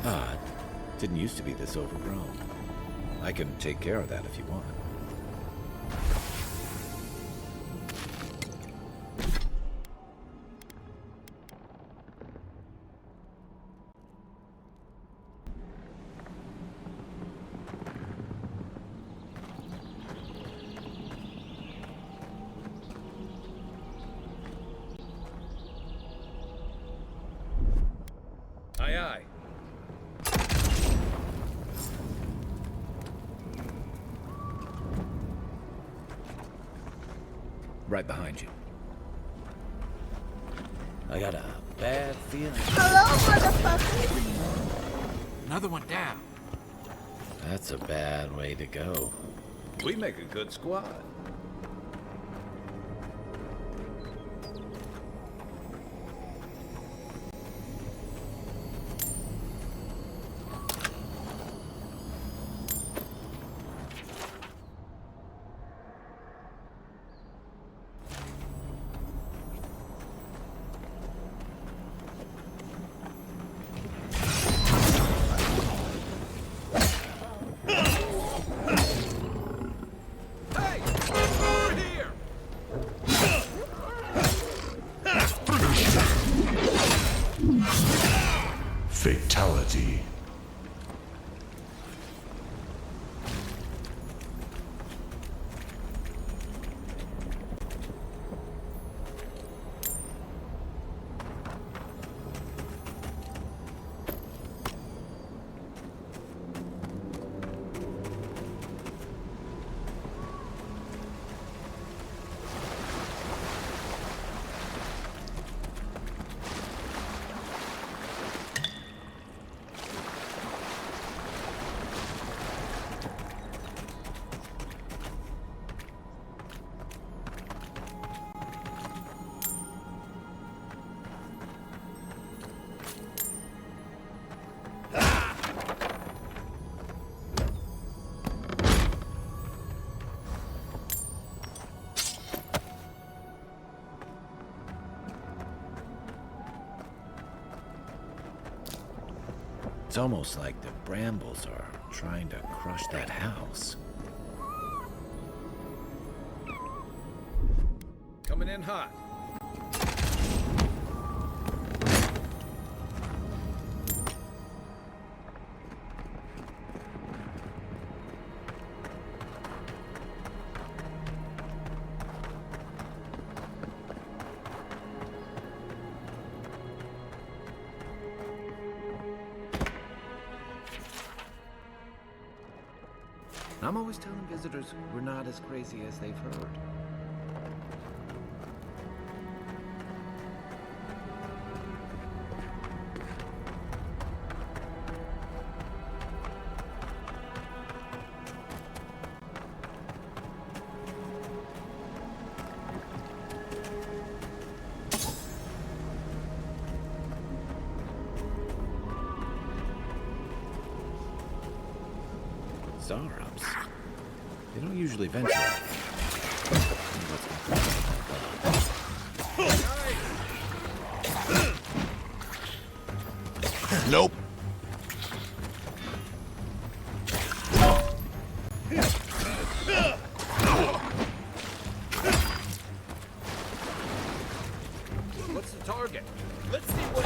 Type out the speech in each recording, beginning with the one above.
Ah, it didn't used to be this overgrown. I can take care of that if you want. Aye, aye. Right behind you. I got a bad feeling. Hello, motherfucker. Another one down. That's a bad way to go. We make a good squad. Fatality. It's almost like the brambles are trying to crush that house. Coming in hot. I'm always telling visitors we're not as crazy as they've heard. Star-ups. They don't usually venture out. Nope. What's the target? Let's see what...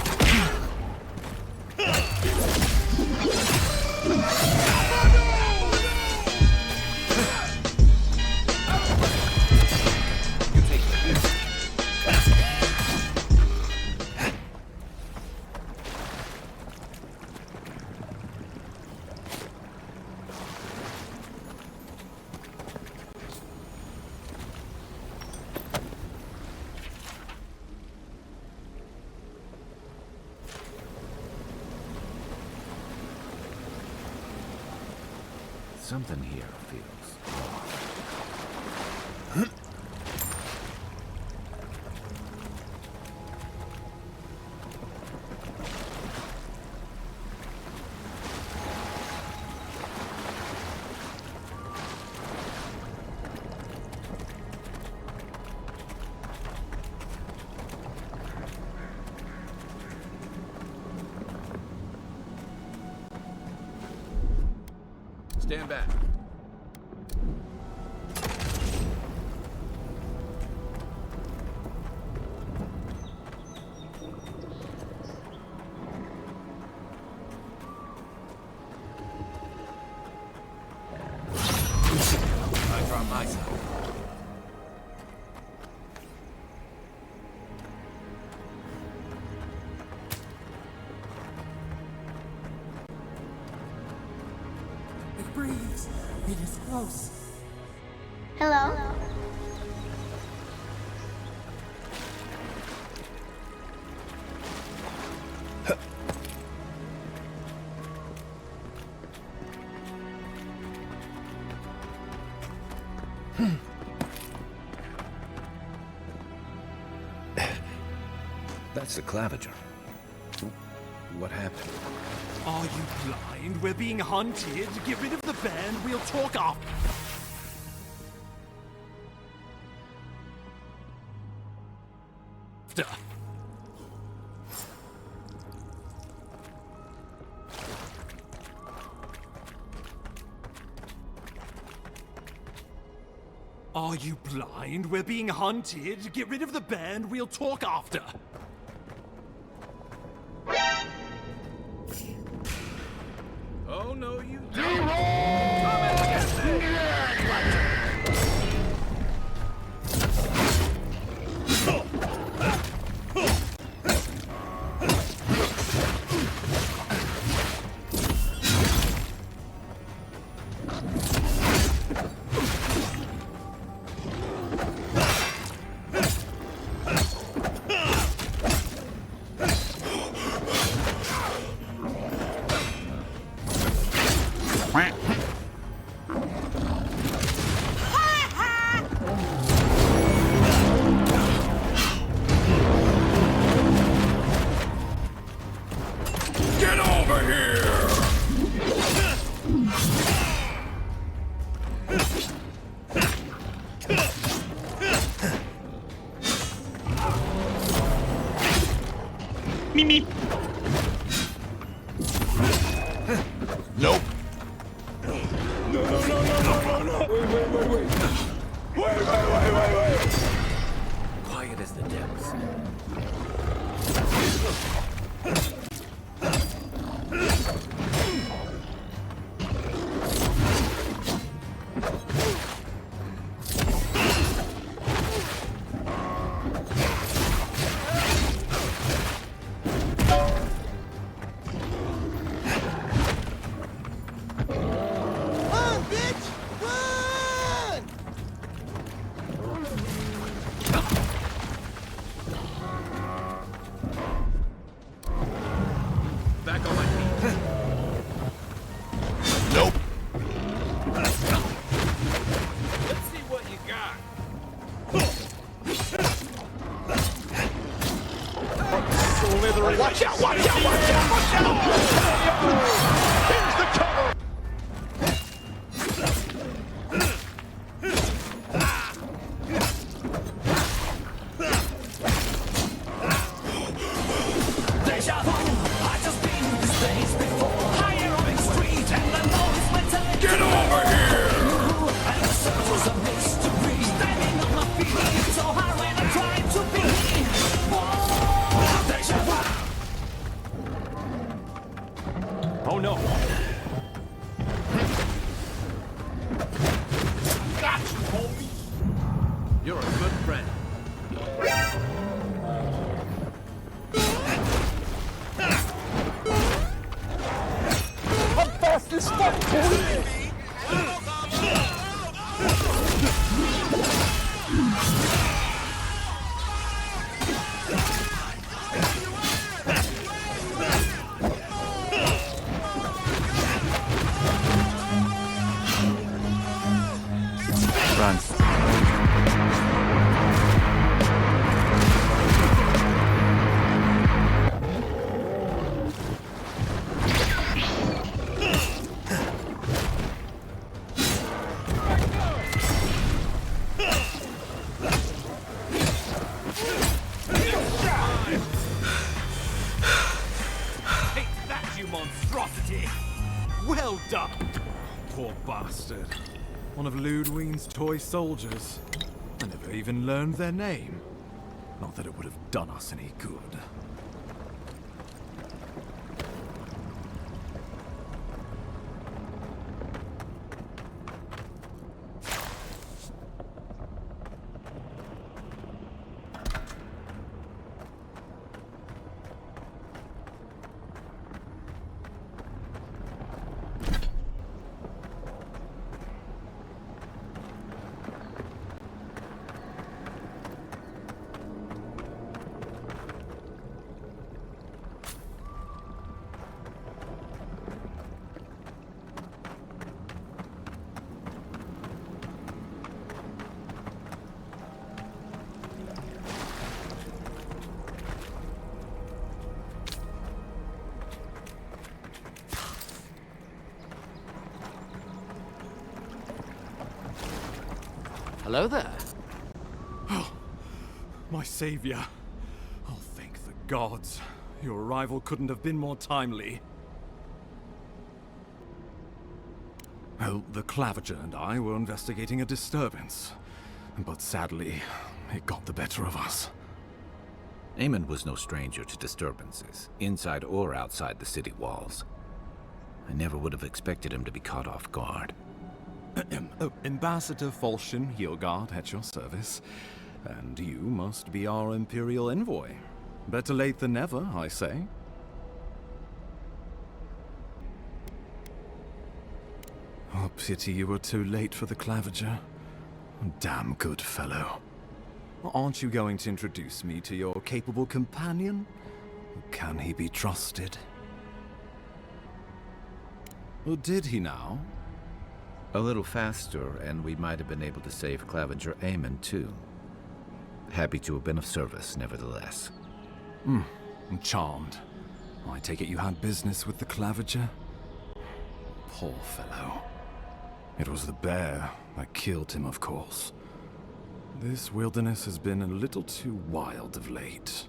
Something here feels off. Stand back. I draw my side. It breathes. It is close. Hello? That's the claviger. What happened? Are you blind? We're being hunted. Get rid of the band. We'll talk after. Are you blind? We're being hunted. Get rid of the band. We'll talk after. Oh, no, you don't. Come and get me! Nope. Wait. Quiet as the depths. Back on my feet. Nope. Let's see what you got. Watch out! Here's the cover! Get over here! Oh no. Got you, homie! You're a good friend. I'm fast as fuck, boy! Run. Take that, you monstrosity! Well done! poor bastard. One of Ludwine's toy soldiers. I never even learned their name. Not that it would have done us any good. Hello there. My savior. Oh, thank the gods. Your arrival couldn't have been more timely. Well, the Clavager and I were investigating a disturbance. But sadly, it got the better of us. Eamon was no stranger to disturbances, inside or outside the city walls. I never would have expected him to be caught off guard. Ambassador Falchion Heelguard at your service. And you must be our Imperial envoy. Better late than never, I say. Oh, pity you were too late for the Clavager. Damn good fellow. Aren't you going to introduce me to your capable companion? Can he be trusted? Or did he now? A little faster, and we might have been able to save Clavager Eamon, too. Happy to have been of service, nevertheless. I'm charmed. I take it you had business with the Clavager? Poor fellow. It was the bear that killed him, of course. This wilderness has been a little too wild of late.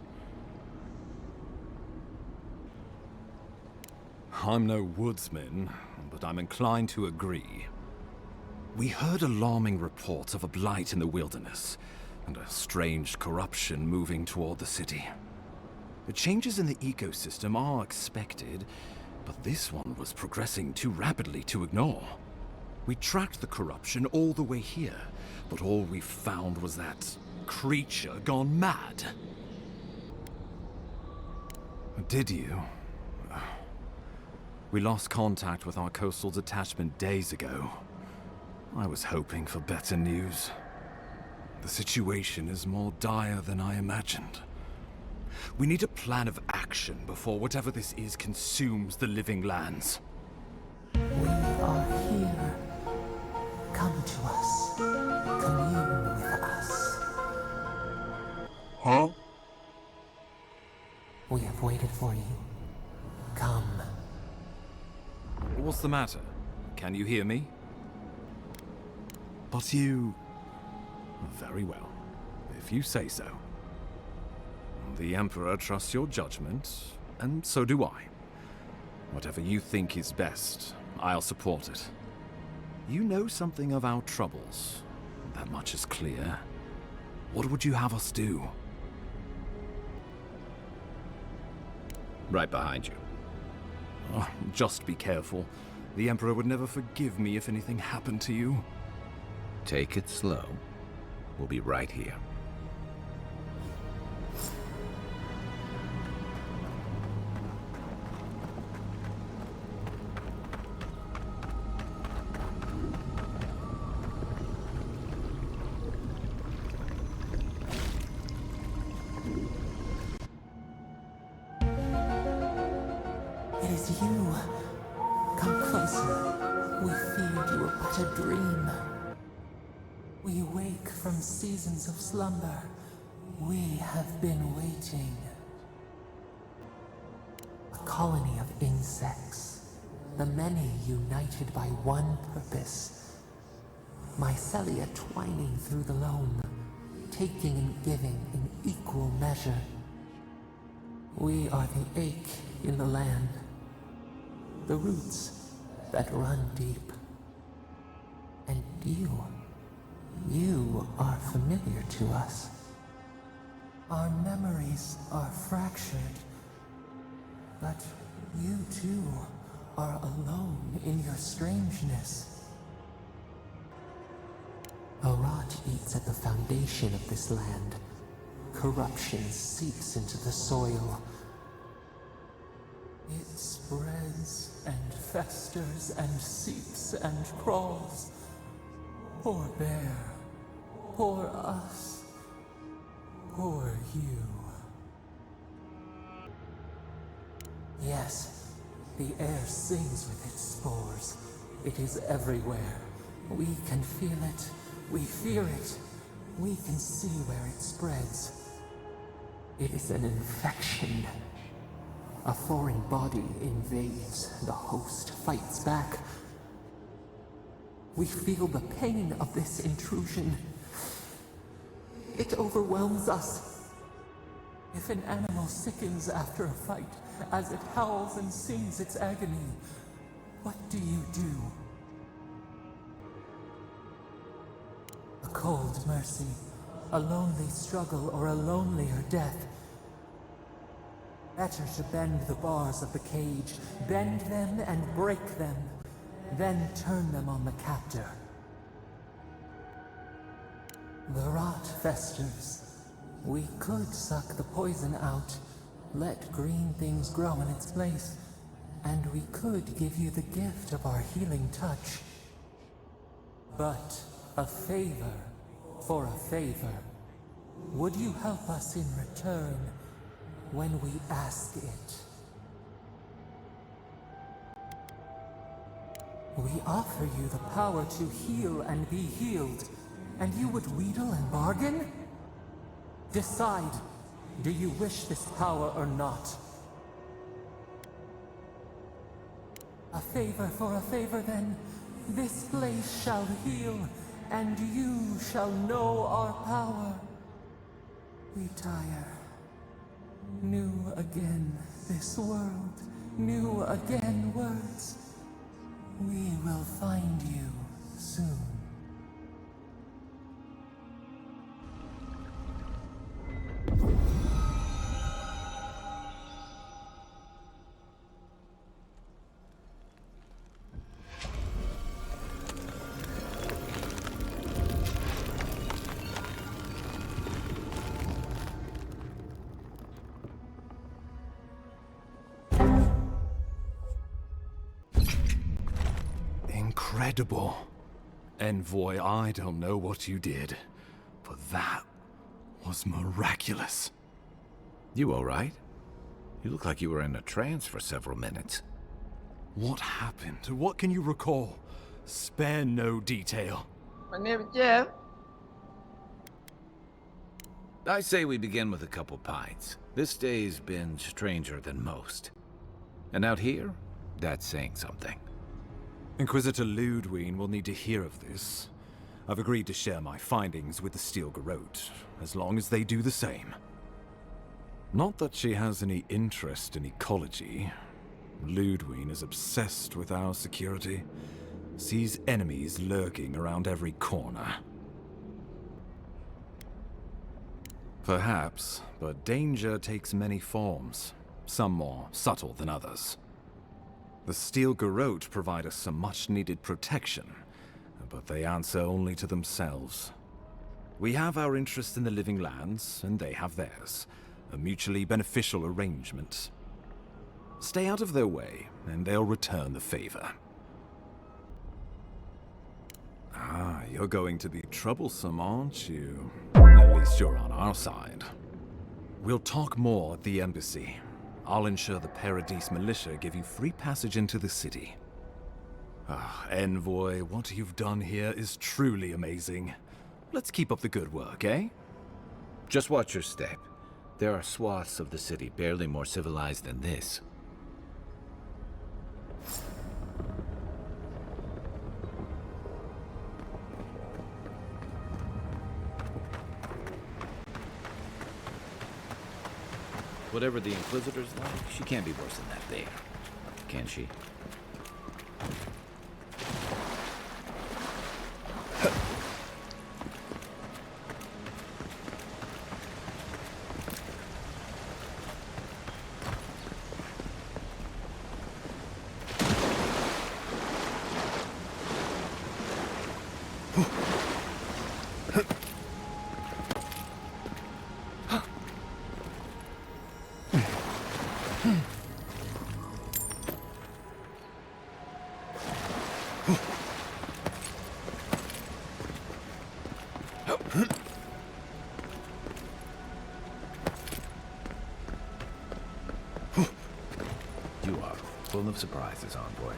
I'm no woodsman, but I'm inclined to agree. We heard alarming reports of a blight in the wilderness, and a strange corruption moving toward the city. The changes in the ecosystem are expected, but this one was progressing too rapidly to ignore. We tracked the corruption all the way here, but all we found was that creature gone mad. Did you? We lost contact with our coastal detachment days ago. I was hoping for better news. The situation is more dire than I imagined. We need a plan of action before whatever this is consumes the living lands. We are here. Come to us. Commune with us. Huh? We have waited for you. Come. What's the matter? Can you hear me? But you... Very well, if you say so. The Emperor trusts your judgment, and so do I. Whatever you think is best, I'll support it. You know something of our troubles. That much is clear. What would you have us do? Right behind you. Oh, just be careful. The Emperor would never forgive me if anything happened to you. Take it slow. We'll be right here. It is you. Come closer. We feared you were but a dream. We wake from seasons of slumber. We have been waiting. A colony of insects. The many united by one purpose. Mycelia twining through the loam. Taking and giving in equal measure. We are the ache in the land. The roots that run deep. And you are familiar to us. Our memories are fractured, but you too are alone in your strangeness. A rot eats at the foundation of this land. Corruption seeps into the soil. It spreads and festers and seeps and crawls. Poor bear, poor us, poor you. Yes, the air sings with its spores. It is everywhere. We can feel it. We fear it. We can see where it spreads. It is an infection. A foreign body invades. The host fights back. We feel the pain of this intrusion. It overwhelms us. If an animal sickens after a fight, as it howls and sings its agony, what do you do? A cold mercy, a lonely struggle, or a lonelier death. Better to bend the bars of the cage, bend them and break them, then turn them on the captor. The rot festers. We could suck the poison out, let green things grow in its place, and we could give you the gift of our healing touch. But a favor for a favor. Would you help us in return when we ask it? We offer you the power to heal and be healed, and you would wheedle and bargain? Decide, do you wish this power or not? A favor for a favor then. This place shall heal, and you shall know our power. Retire. New again this world, new again words. We will find you soon. Incredible. Envoy, I don't know what you did, but that was miraculous. You all right? You look like you were in a trance for several minutes. What happened? What can you recall? Spare no detail. My name is Jeff. I say we begin with a couple pints. This day's been stranger than most. And out here, that's saying something. Inquisitor Ludwig will need to hear of this. I've agreed to share my findings with the Steel Garrote, as long as they do the same. Not that she has any interest in ecology. Ludwig is obsessed with our security, sees enemies lurking around every corner. Perhaps, but danger takes many forms, some more subtle than others. The Steel Garrote provide us some much-needed protection, but they answer only to themselves. We have our interest in the living lands, and they have theirs. A mutually beneficial arrangement. Stay out of their way, and they'll return the favor. Ah, you're going to be troublesome, aren't you? At least you're on our side. We'll talk more at the embassy. I'll ensure the Paradise militia give you free passage into the city. Ah, Envoy, what you've done here is truly amazing. Let's keep up the good work, eh? Just watch your step. There are swaths of the city barely more civilized than this. Whatever the Inquisitor's like, she can't be worse than that there. Can she? You are full of surprises, envoy.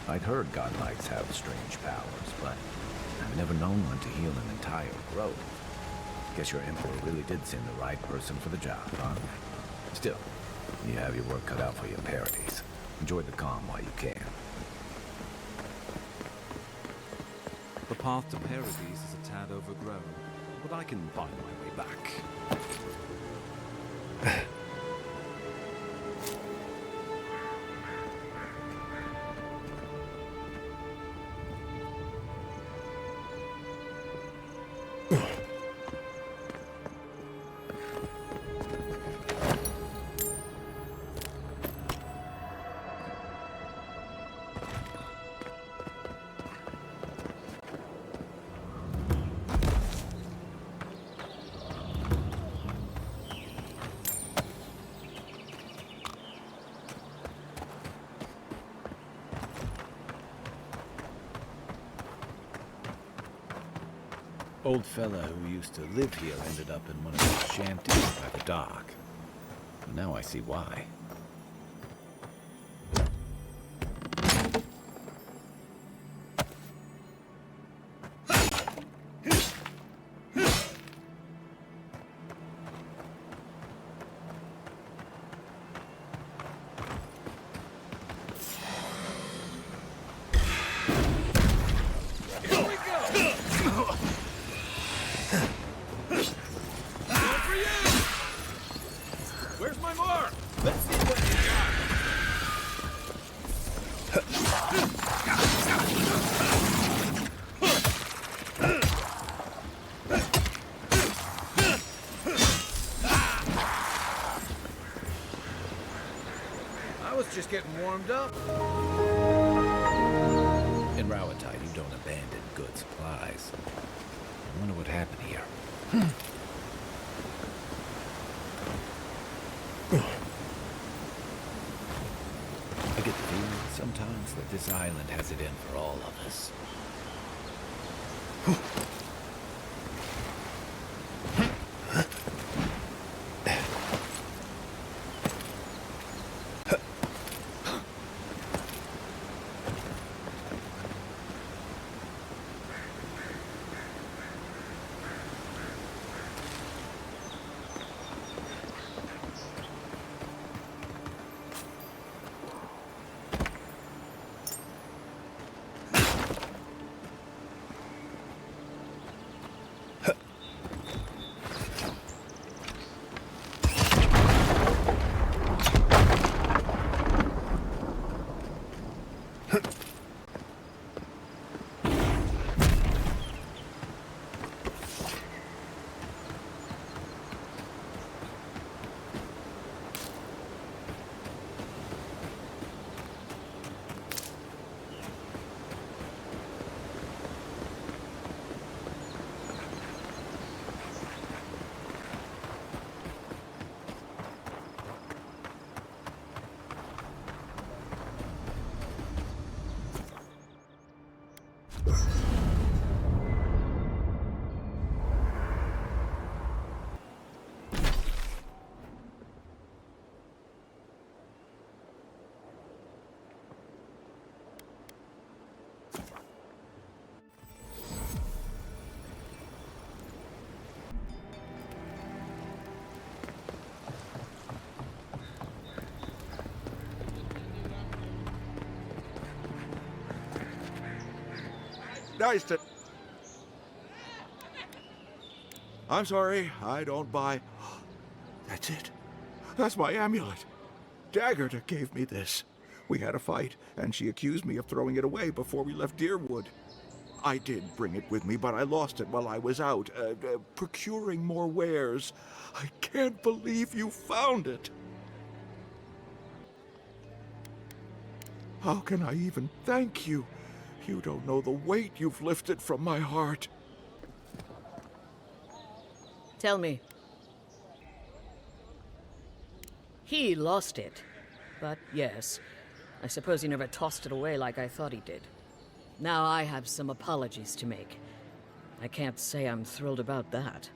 I'd heard godlights have strange powers, but I've never known one to heal an entire grove. Guess your emperor really did send the right person for the job, huh? Still, you have your work cut out for your parodies. Enjoy the calm while you can. The path to Paradies is a tad overgrown, but I can find my way back. Old fella who used to live here ended up in one of those shanties by the dock. Now I see why. Where's my mark? Let's see what you got. I was just getting warmed up. In Rowatide, you don't abandon good supplies. I wonder what happened here. I get the feeling sometimes that this island has it in for all of us. Nice to... I'm sorry, I don't buy... That's it. That's my amulet. Dagger gave me this. We had a fight, and she accused me of throwing it away before we left Deerwood. I did bring it with me, but I lost it while I was out, procuring more wares. I can't believe you found it. How can I even thank you? You don't know the weight you've lifted from my heart. Tell me. He lost it. But yes, I suppose he never tossed it away like I thought he did. Now I have some apologies to make. I can't say I'm thrilled about that.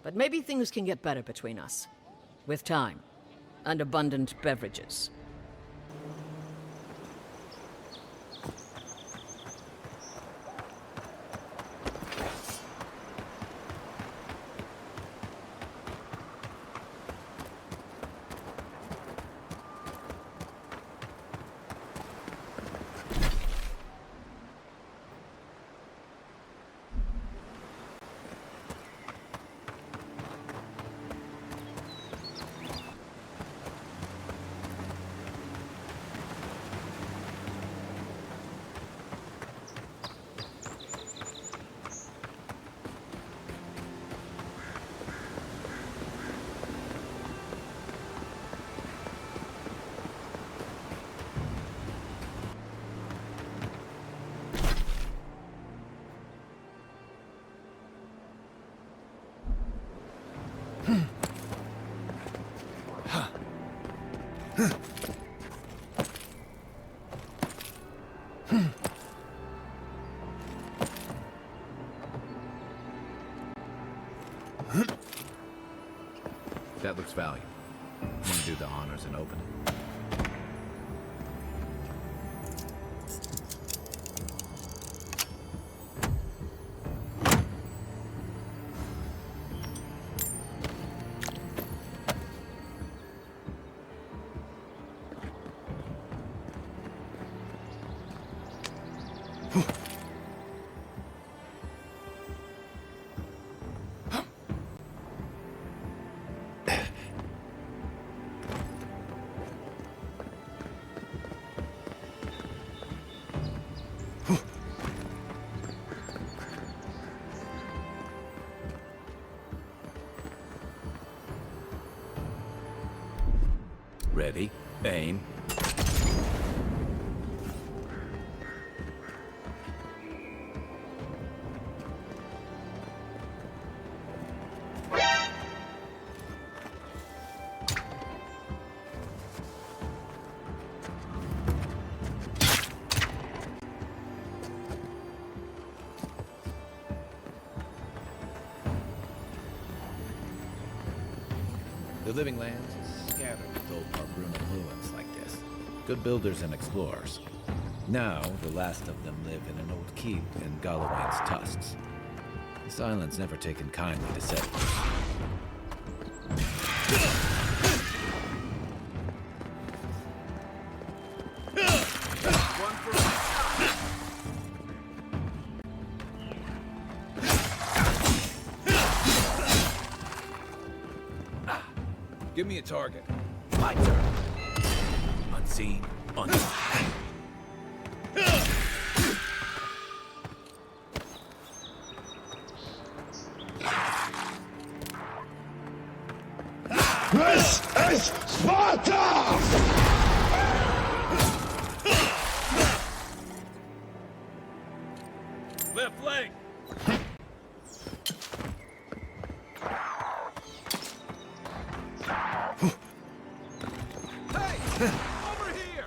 But maybe things can get better between us. With time. and abundant beverages. That looks valuable. Want to do the honors and open it? Ready, aim. The living lands is scattered with old Procurement ruins like this. Good builders and explorers. Now, the last of them live in an old keep in Galloway's tusks. This island's never taken kindly to settlers. Give me a target. My turn. Unseen, unseen. This is Sparta! Left leg! Hey! Over here!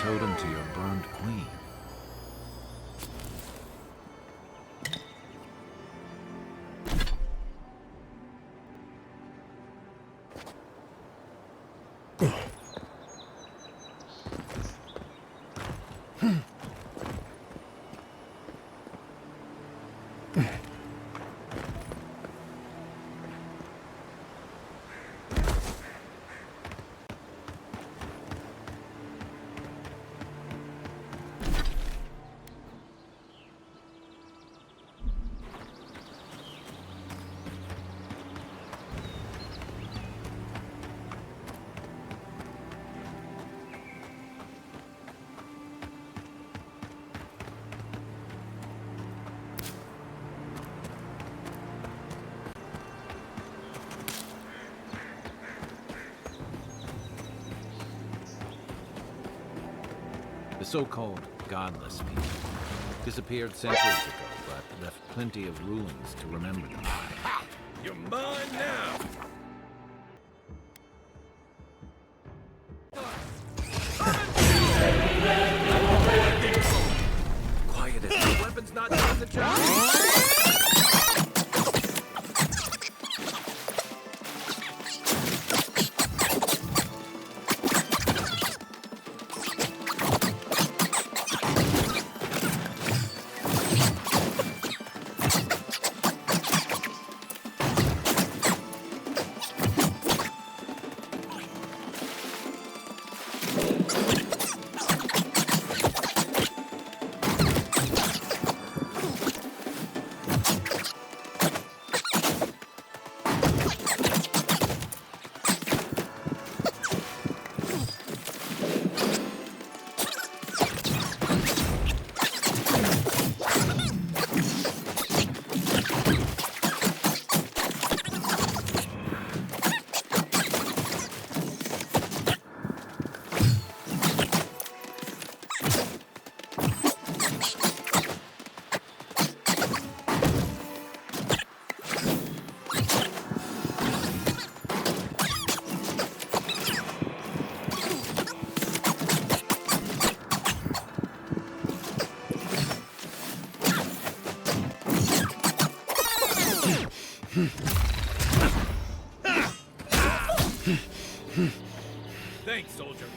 totem to your burned queen. The so-called Godless people disappeared centuries ago, but left plenty of ruins to remember them by. You're mine now! Quiet as The weapon's not doing the job! Thanks, soldier.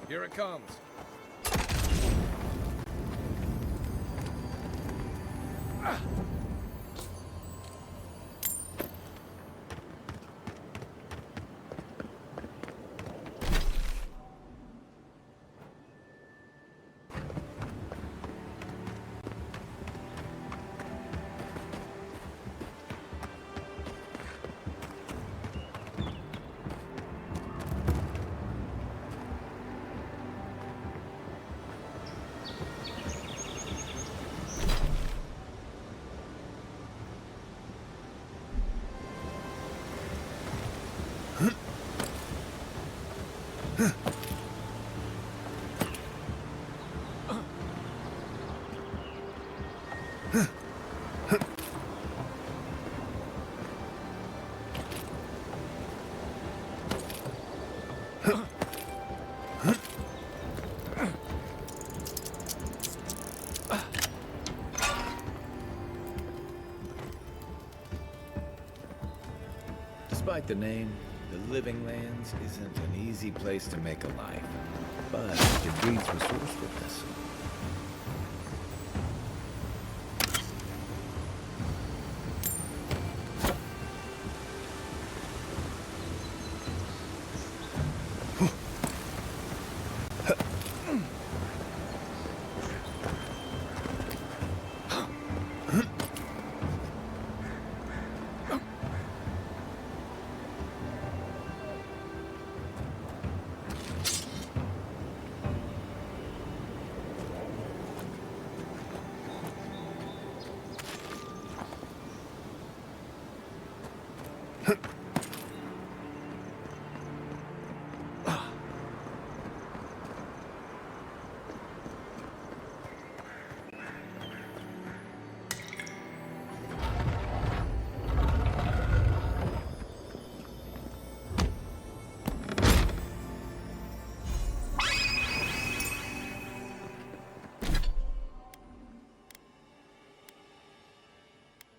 Here it comes. Despite the name, the Living Lands isn't an easy place to make a life. But it breeds resourcefulness.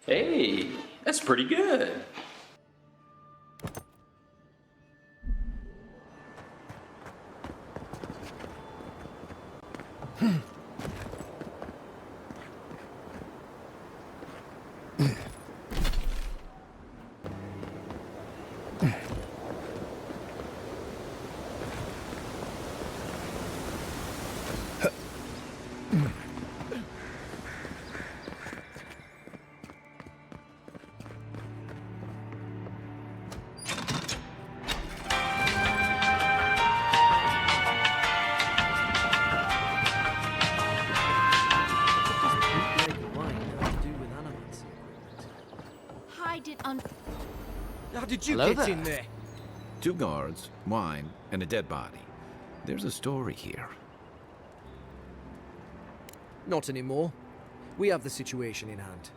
Hey, that's pretty good. How did you Hello get there. in there? 2 guards, wine, and a dead body. There's a story here. Not anymore. We have the situation in hand.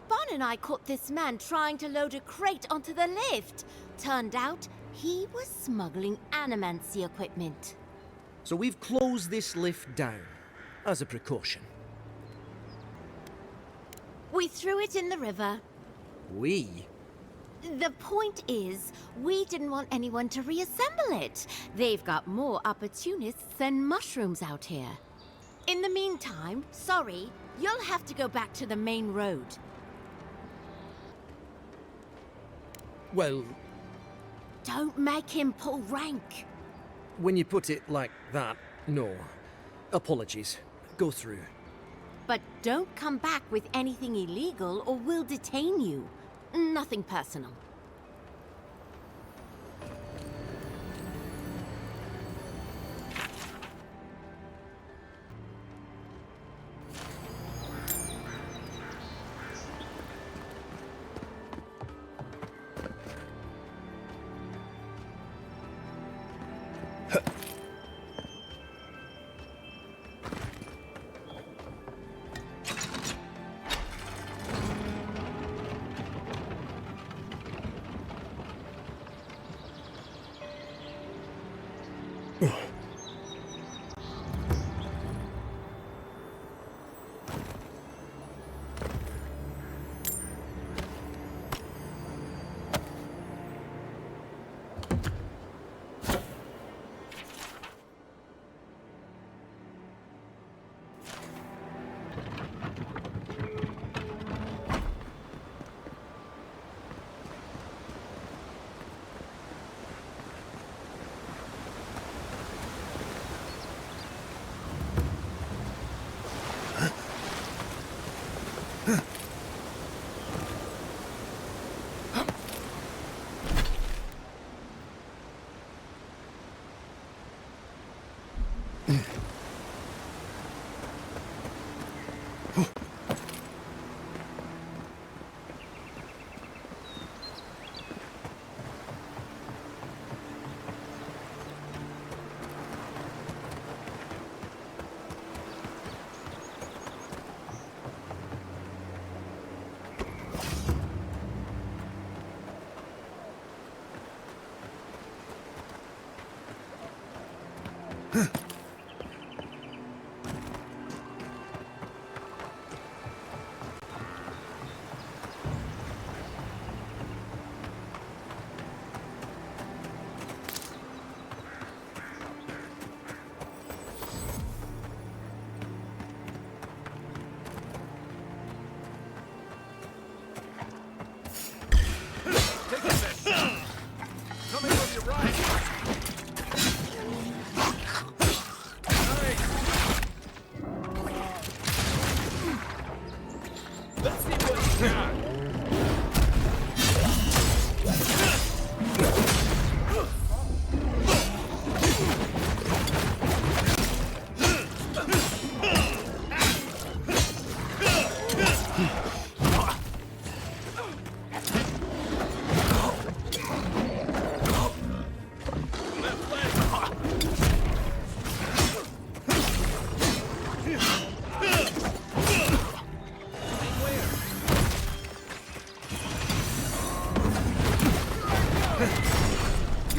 Bon and I caught this man trying to load a crate onto the lift. Turned out, he was smuggling animancy equipment. So we've closed this lift down, as a precaution. We threw it in the river. We? The point is, we didn't want anyone to reassemble it. They've got more opportunists than mushrooms out here. In the meantime, sorry, you'll have to go back to the main road. Well, Don't make him pull rank. when you put it like that, no. Apologies. Go through. But don't come back with anything illegal or we'll detain you. Nothing personal.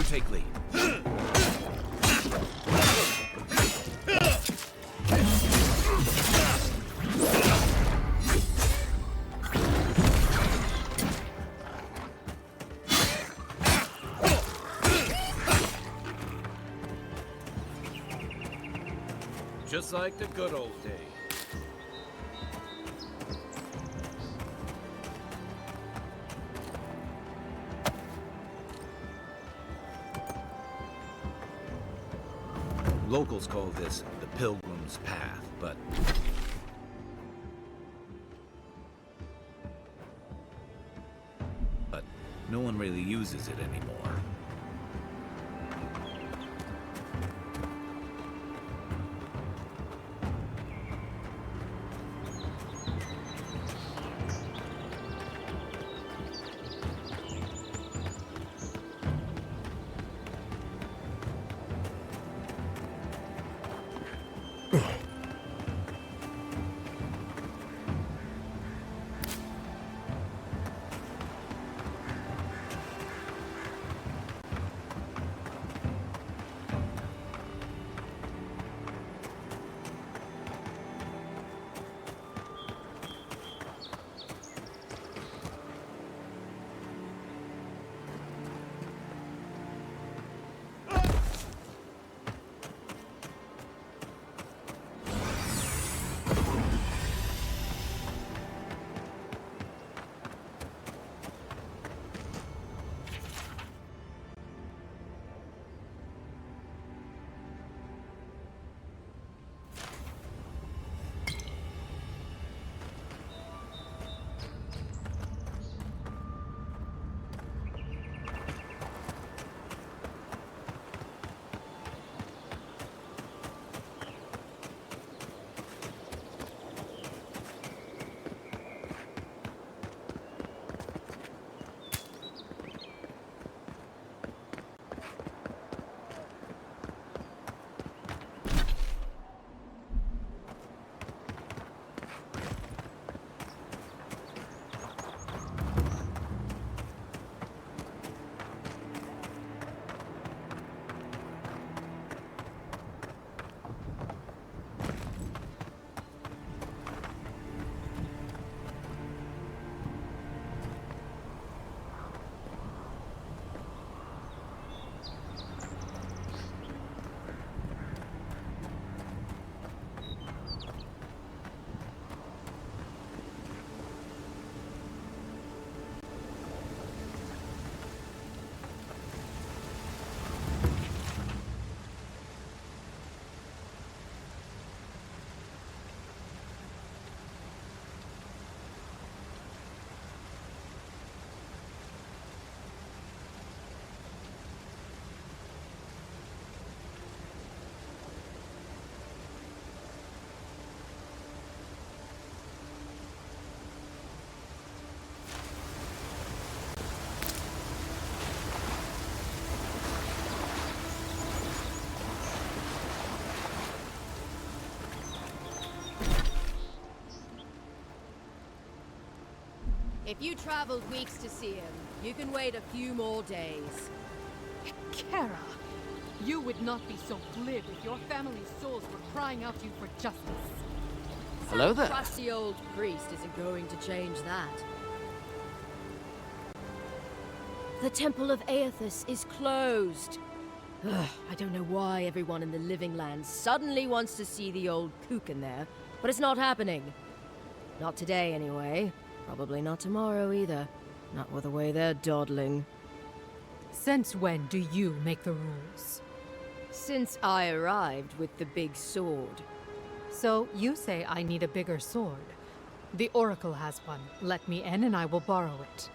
Take lead. Just like the good old days. Locals call this the Pilgrim's Path, but no one really uses it anymore. If you traveled weeks to see him, you can wait a few more days. Kara, You would not be so glib if your family's souls were crying out to you for justice. Hello there. Crusty old priest isn't going to change that. The Temple of Aethys is closed. Ugh, I don't know why everyone in the Living Lands suddenly wants to see the old kook in there, but it's not happening. Not today, anyway. Probably not tomorrow, either. Not with the way they're dawdling. Since when do you make the rules? Since I arrived with the big sword. So you say I need a bigger sword. The Oracle has one. Let me in and I will borrow it.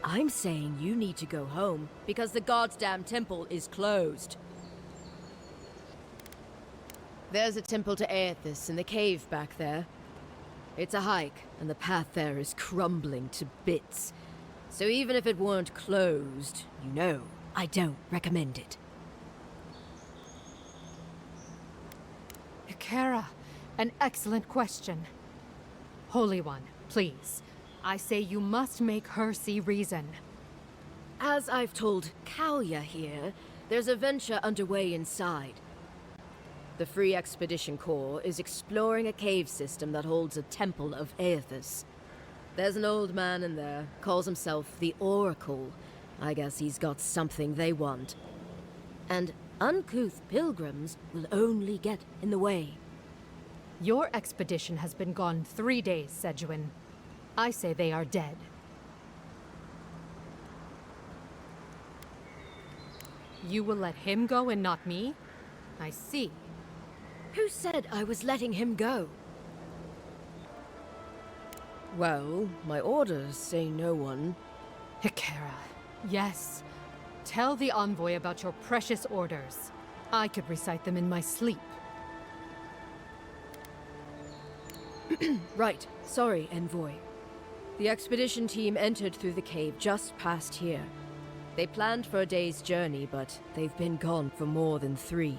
I'm saying you need to go home, because the goddamn temple is closed. There's a temple to Aethys in the cave back there. It's a hike, and the path there is crumbling to bits. So even if it weren't closed, you know, I don't recommend it. Kara, an excellent question. Holy One, please. I say you must make her see reason. As I've told Kalya here, there's a venture underway inside. The Free Expedition Corps is exploring a cave system that holds a temple of Aethys. There's an old man in there, calls himself the Oracle. I guess he's got something they want. And uncouth pilgrims will only get in the way. Your expedition has been gone 3 days, Sejuan. I say they are dead. You will let him go and not me? I see. Who said I was letting him go? Well, my orders say no one. Hikara, yes. Tell the envoy about your precious orders. I could recite them in my sleep. Right. Sorry, envoy. The expedition team entered through the cave just past here. They planned for a day's journey, but they've been gone for more than 3.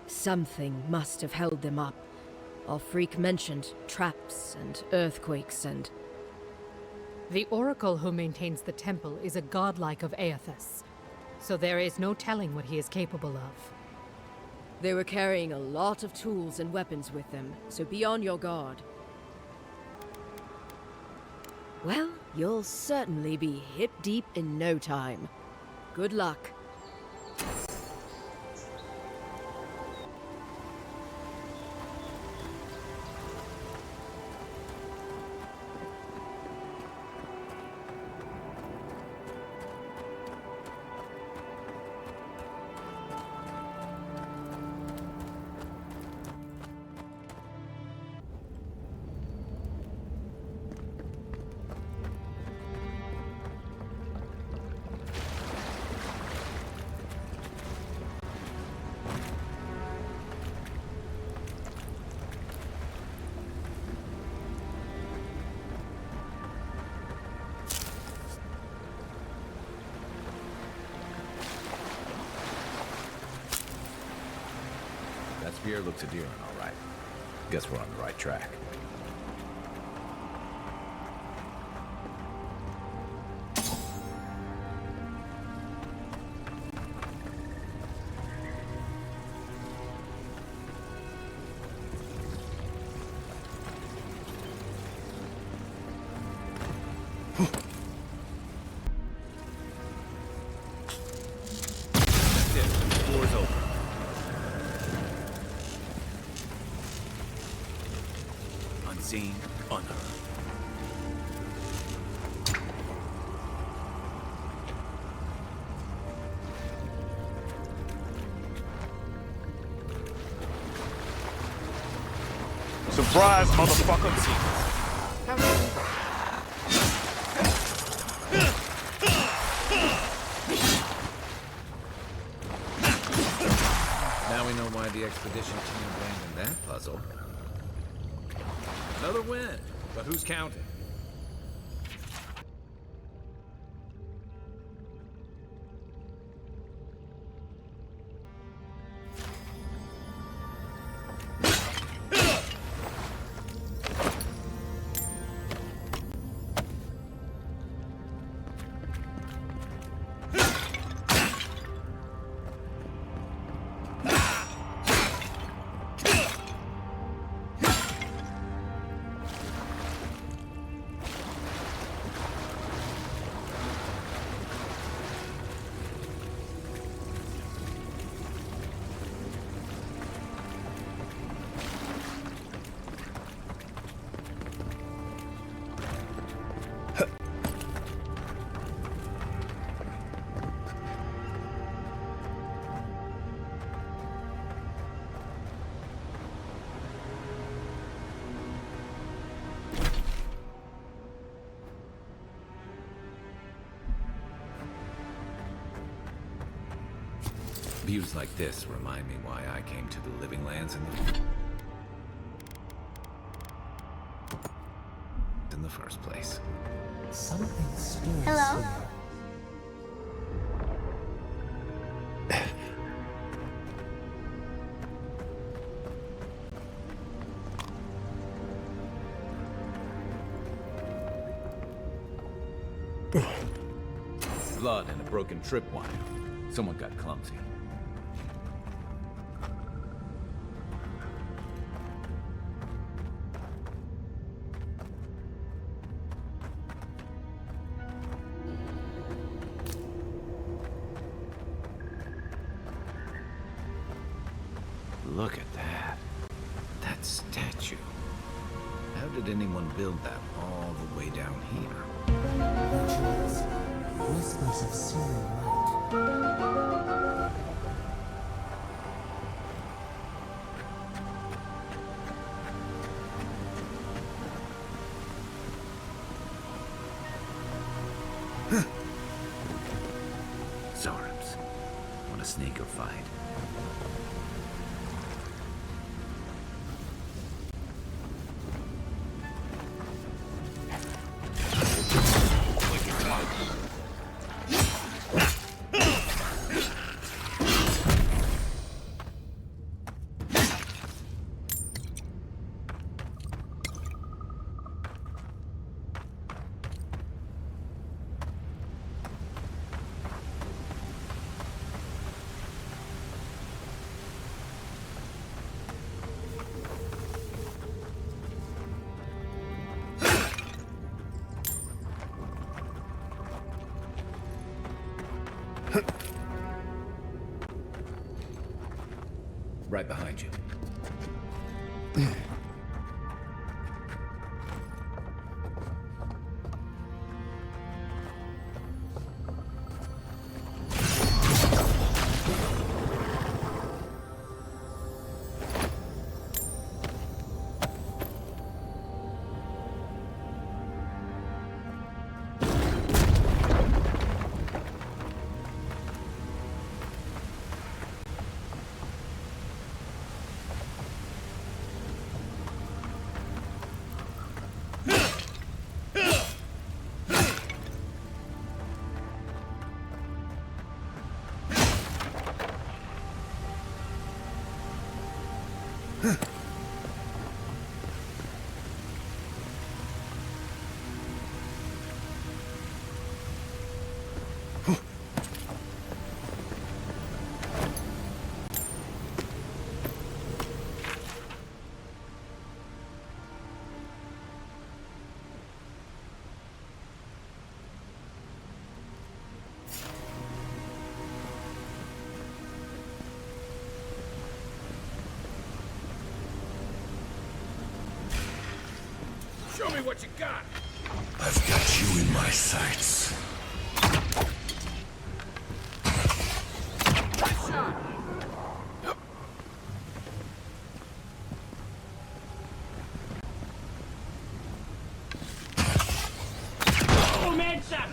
Something must have held them up. Our freak mentioned traps and earthquakes and... The Oracle who maintains the temple is a godlike of Aethys, so there is no telling what he is capable of. They were carrying a lot of tools and weapons with them, so be on your guard. Well, you'll certainly be hip-deep in no time. Good luck. That spear looks endearing, all right. Guess we're on the right track. That's it. The door's open. Unseen, unheard. Surprise, motherfucker! Now we know why the expedition team abandoned that puzzle. Another win, but who's counting? Views like this remind me why I came to the living lands in the first place. Something stirs Hello? here. Blood and a broken tripwire. Someone got clumsy. Look at that. That statue. How did anyone build that all the way down here? Rituals, whispers of searing light. Zorms. Want a sneaker fight? Right behind you. Show me what you got! I've got you in my sights. Oh, man shot!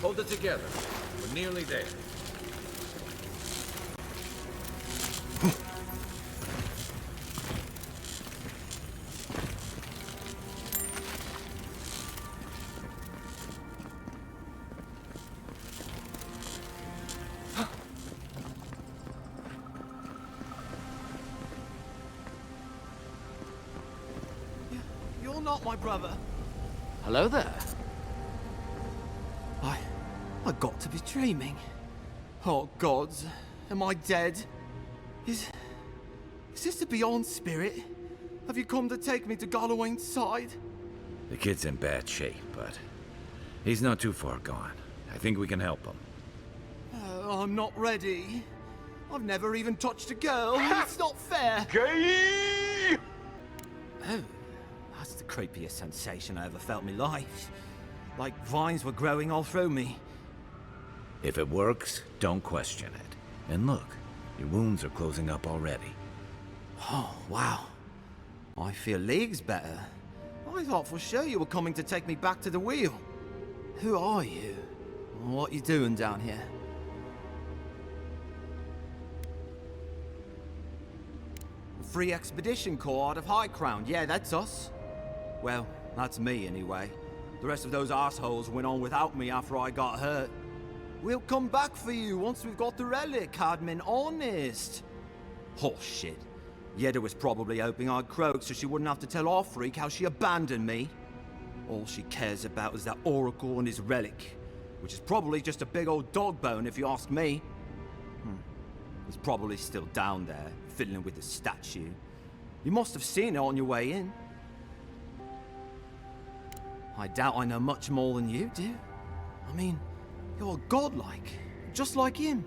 Hold it together. We're nearly there. You're not my brother. Hello there. I got to be dreaming. Oh gods, am I dead? Is this the Beyond Spirit? Have you come to take me to Gallowayne's side? The kid's in bad shape, but he's not too far gone. I think we can help him. I'm not ready. I've never even touched a girl. It's not fair. Gay! Oh, that's the creepiest sensation I ever felt in my life. Like vines were growing all through me. If it works, don't question it. And look, your wounds are closing up already. Oh, wow. I feel leagues better. I thought for sure you were coming to take me back to the wheel. Who are you? What you doing down here? Free Expedition Corps out of High Crown. Yeah, that's us. Well, that's me anyway. The rest of those assholes went on without me after I got hurt. We'll come back for you once we've got the relic, Admin, honest. Oh, shit. Yeda was probably hoping I'd croak so she wouldn't have to tell our freak how she abandoned me. All she cares about is that Oracle and his relic, which is probably just a big old dog bone if you ask me. It's probably still down there, fiddling with the statue. You must have seen it on your way in. I doubt I know much more than you do. I mean, you're godlike, just like him.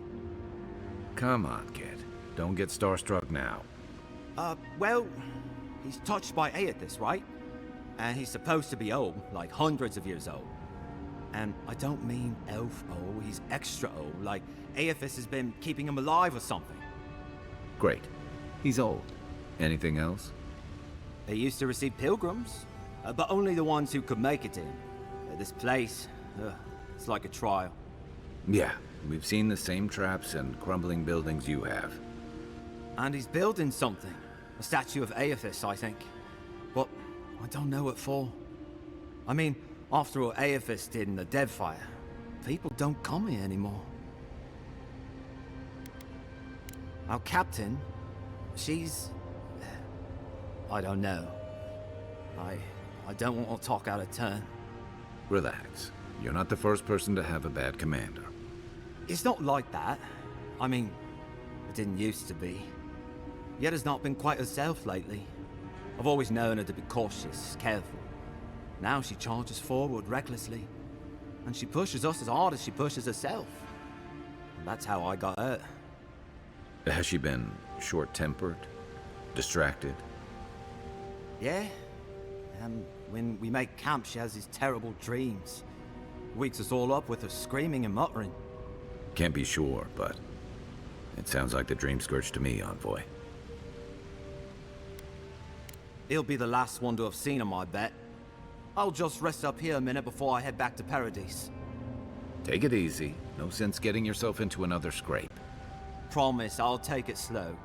Come on, kid. Don't get starstruck now. Well, he's touched by Aethys, right? And he's supposed to be old, like hundreds of years old. And I don't mean elf old, he's extra old, like Aethys has been keeping him alive or something. Great. He's old. Anything else? They used to receive pilgrims, but only the ones who could make it in. This place, it's like a trial. Yeah, we've seen the same traps and crumbling buildings you have. And he's building something. A statue of Aethys, I think. But I don't know what for. I mean, after all Aethys did in the Deadfire, people don't come here anymore. Our captain, she's... I don't know. I don't want to talk out of turn. Relax. You're not the first person to have a bad commander. It's not like that. I mean, it didn't used to be. Yeda's not been quite herself lately. I've always known her to be cautious, careful. Now she charges forward recklessly. And she pushes us as hard as she pushes herself. And that's how I got hurt. Has she been short-tempered? Distracted? Yeah. And when we make camp, she has these terrible dreams. Wakes us all up with her screaming and muttering. Can't be sure, but it sounds like the dream scourge to me, Envoy. He'll be the last one to have seen him, I bet. I'll just rest up here a minute before I head back to Paradise. Take it easy. No sense getting yourself into another scrape. Promise, I'll take it slow.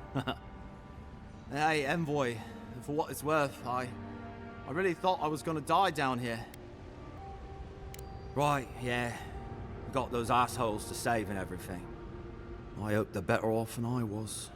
Hey, Envoy, for what it's worth, I really thought I was gonna die down here. Right, yeah. Got those assholes to save and everything. I hope they're better off than I was.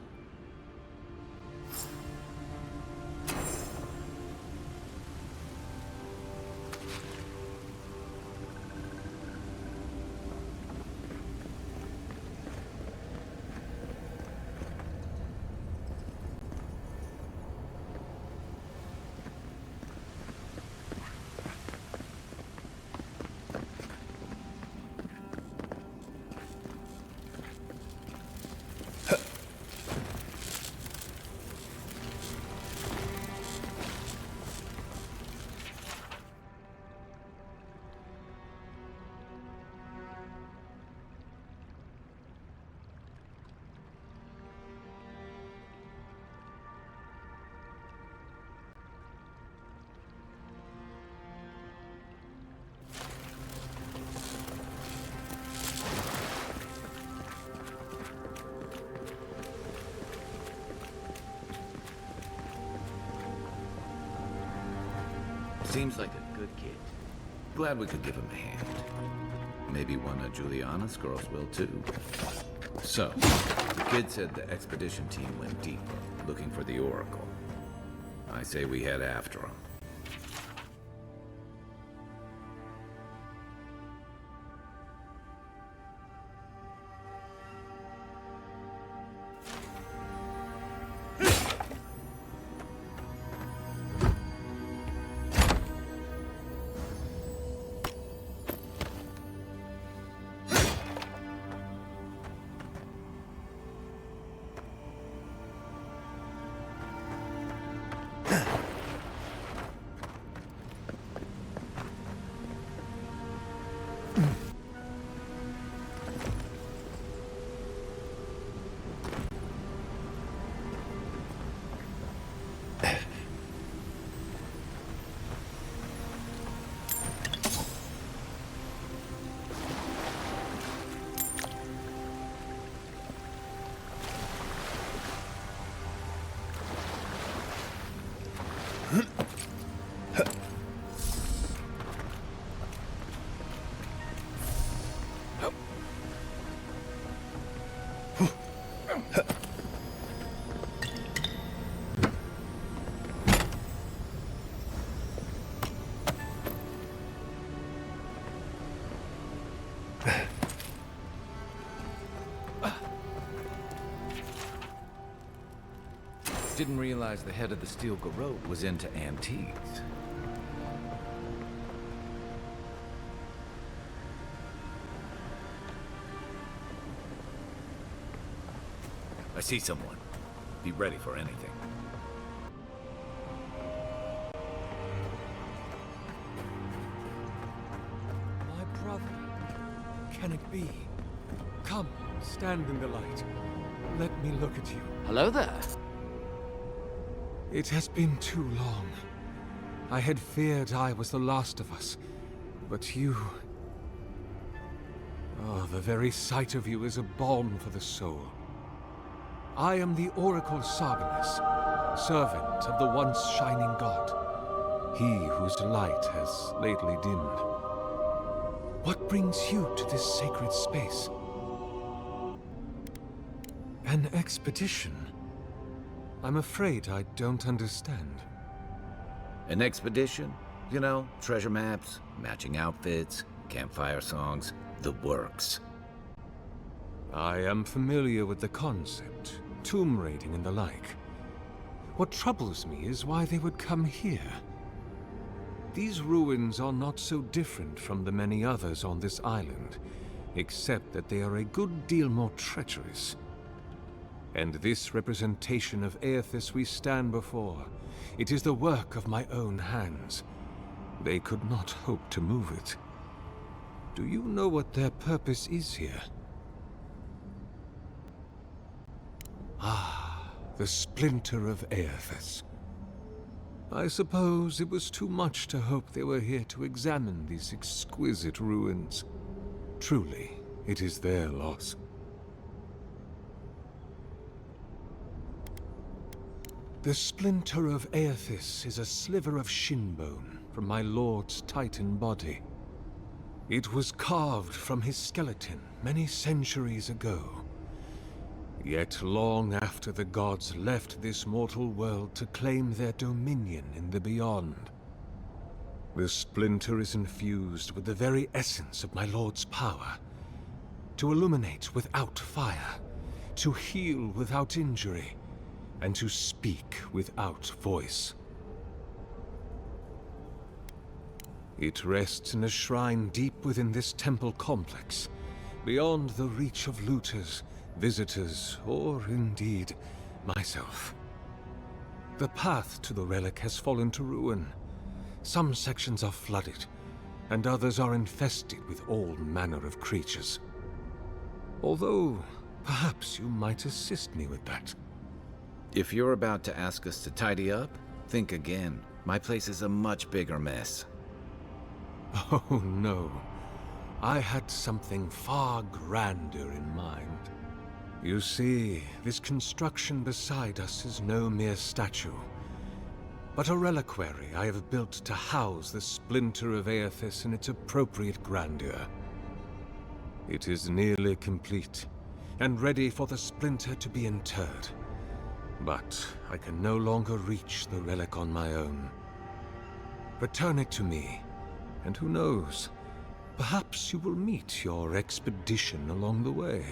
Seems like a good kid. Glad we could give him a hand. Maybe one of Juliana's girls will too. So, the kid said the expedition team went deeper, looking for the Oracle. I say we head after him. Didn't realize the head of the Steel Garrote was into antiques. I see someone. Be ready for anything. My brother. Can it be? Come, stand in the light. Let me look at you. Hello there. It has been too long. I had feared I was the last of us, but you... Oh, the very sight of you is a balm for the soul. I am the Oracle Sargeras, servant of the once shining god, he whose light has lately dimmed. What brings you to this sacred space? An expedition? I'm afraid I don't understand. An expedition? You know, treasure maps, matching outfits, campfire songs, the works. I am familiar with the concept, tomb raiding and the like. What troubles me is why they would come here. These ruins are not so different from the many others on this island, except that they are a good deal more treacherous. And this representation of Aethys we stand before, it is the work of my own hands. They could not hope to move it. Do you know what their purpose is here? Ah, the splinter of Aethys. I suppose it was too much to hope they were here to examine these exquisite ruins. Truly, it is their loss. The splinter of Aethys is a sliver of shinbone from my lord's titan body. It was carved from his skeleton many centuries ago. Yet long after the gods left this mortal world to claim their dominion in the beyond. The splinter is infused with the very essence of my lord's power. To illuminate without fire, to heal without injury, and to speak without voice. It rests in a shrine deep within this temple complex, beyond the reach of looters, visitors, or indeed, myself. The path to the relic has fallen to ruin. Some sections are flooded, and others are infested with all manner of creatures. Although, perhaps you might assist me with that. If you're about to ask us to tidy up, think again. My place is a much bigger mess. Oh no. I had something far grander in mind. You see, this construction beside us is no mere statue, but a reliquary I have built to house the splinter of Aethys in its appropriate grandeur. It is nearly complete, and ready for the splinter to be interred. But I can no longer reach the relic on my own. Return it to me, and who knows, perhaps you will meet your expedition along the way.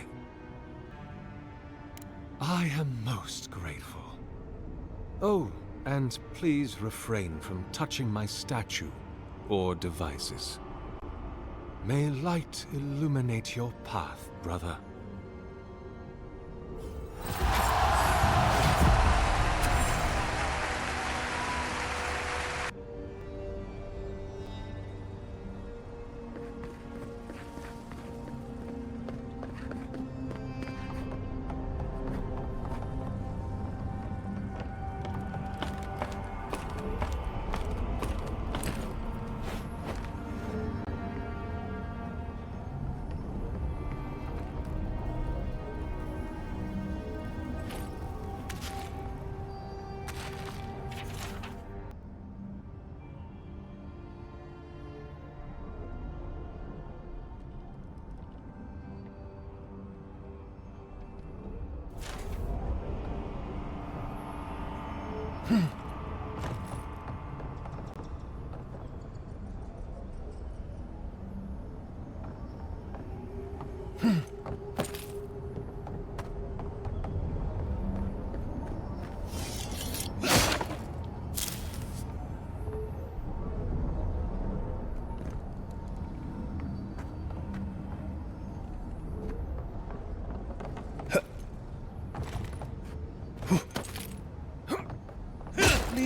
I am most grateful. Oh, and please refrain from touching my statue or devices. May light illuminate your path, brother. Leave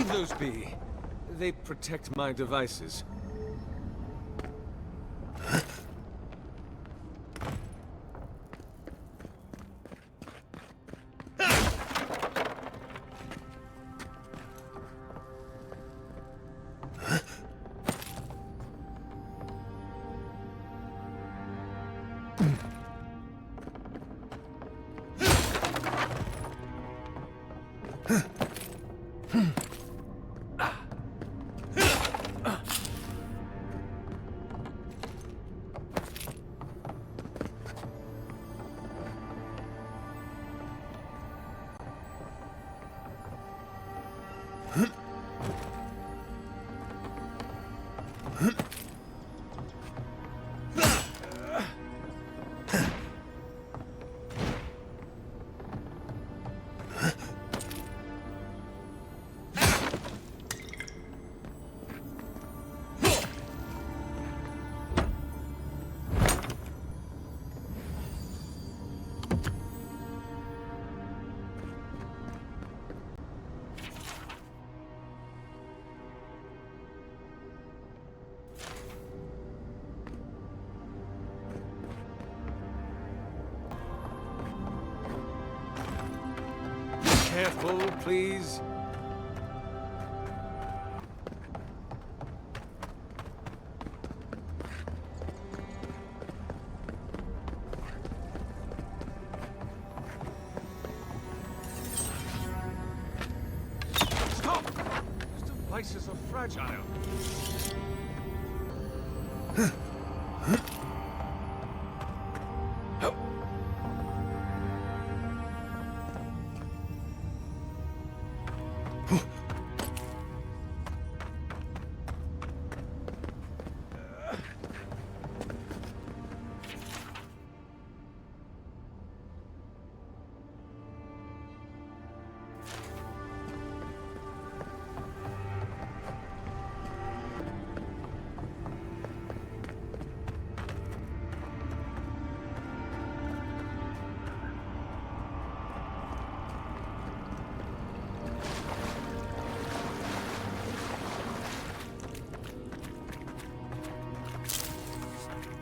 those be. They protect my devices. Careful, please. Stop! These devices are fragile.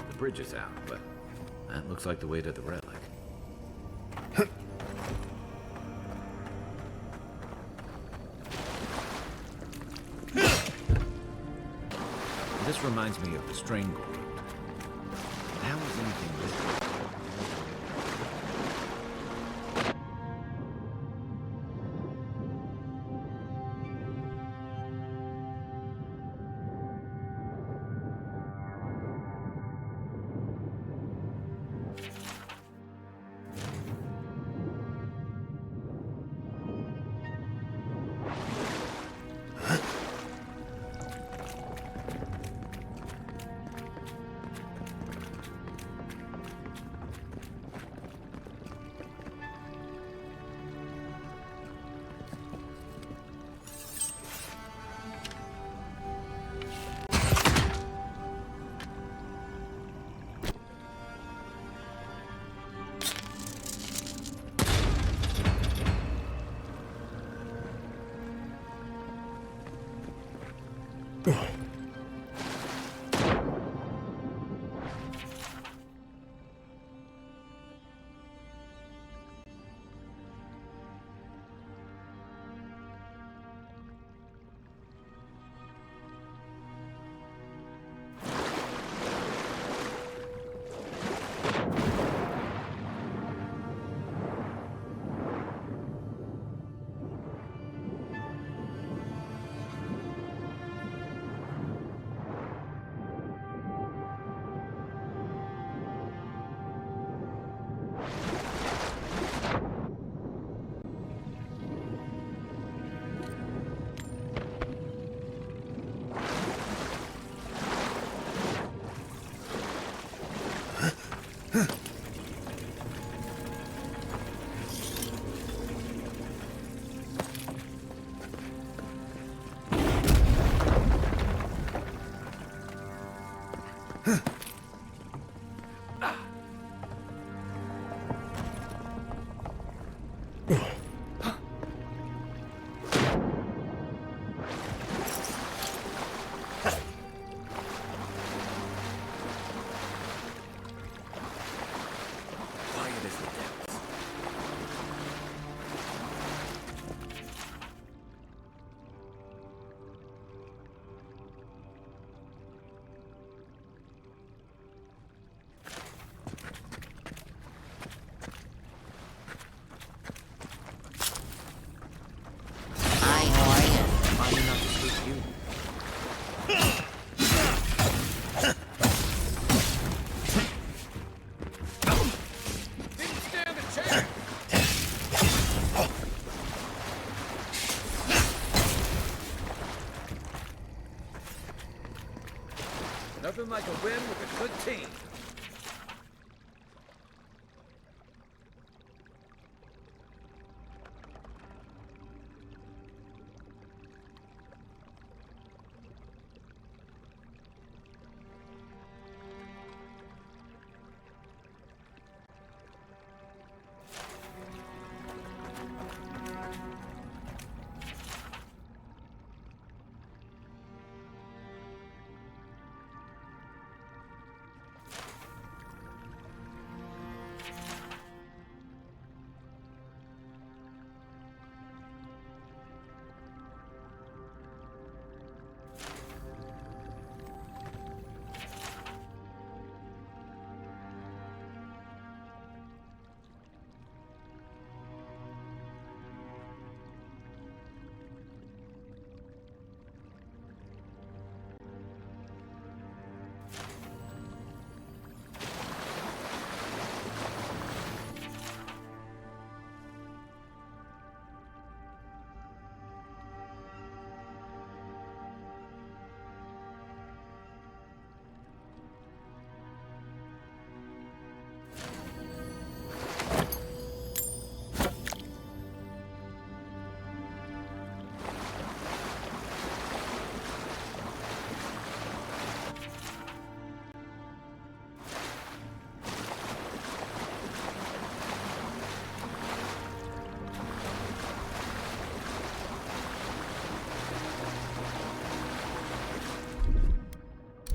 The bridge is out, but that looks like the way to the relic. This reminds me of the Strangle route. How is anything this? Nothing like a win with a good team.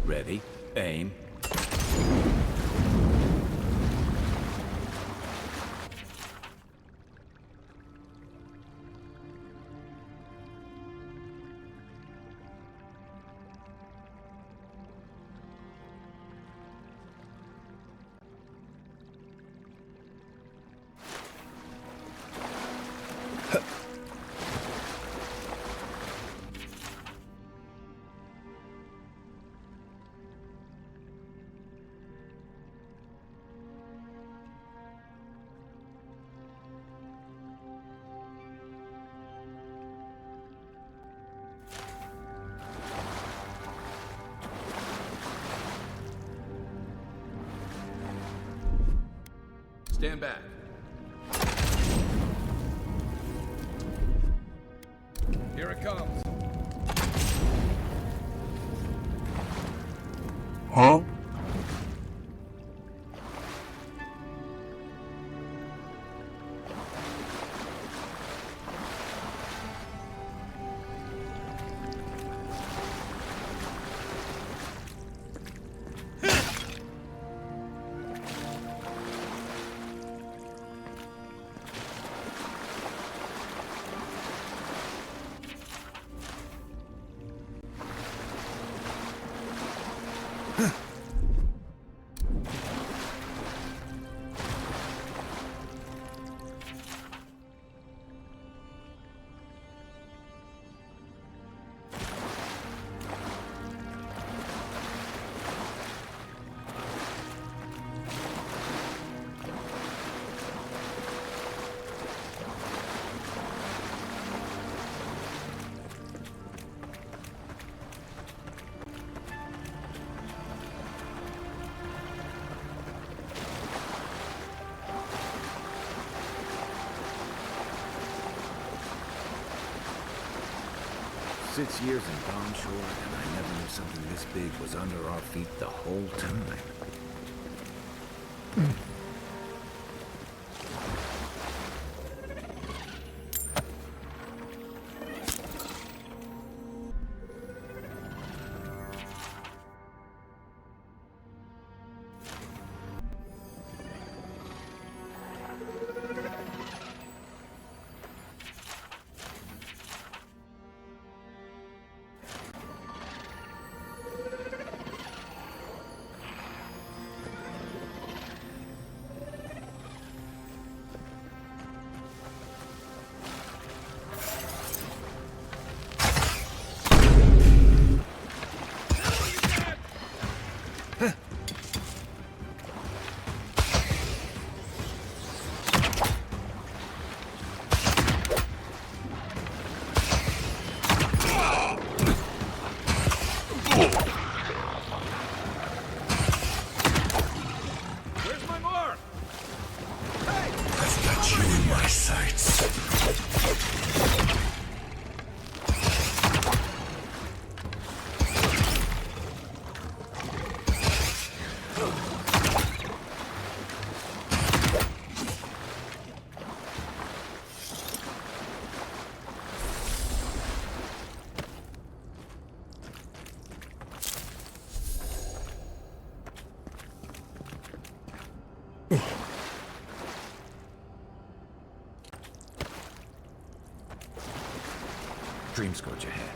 Ready, aim. Stand back. Here it comes. Huh? 6 years in Dawnshore, and I never knew something this big was under our feet the whole time. Dream scourge ahead.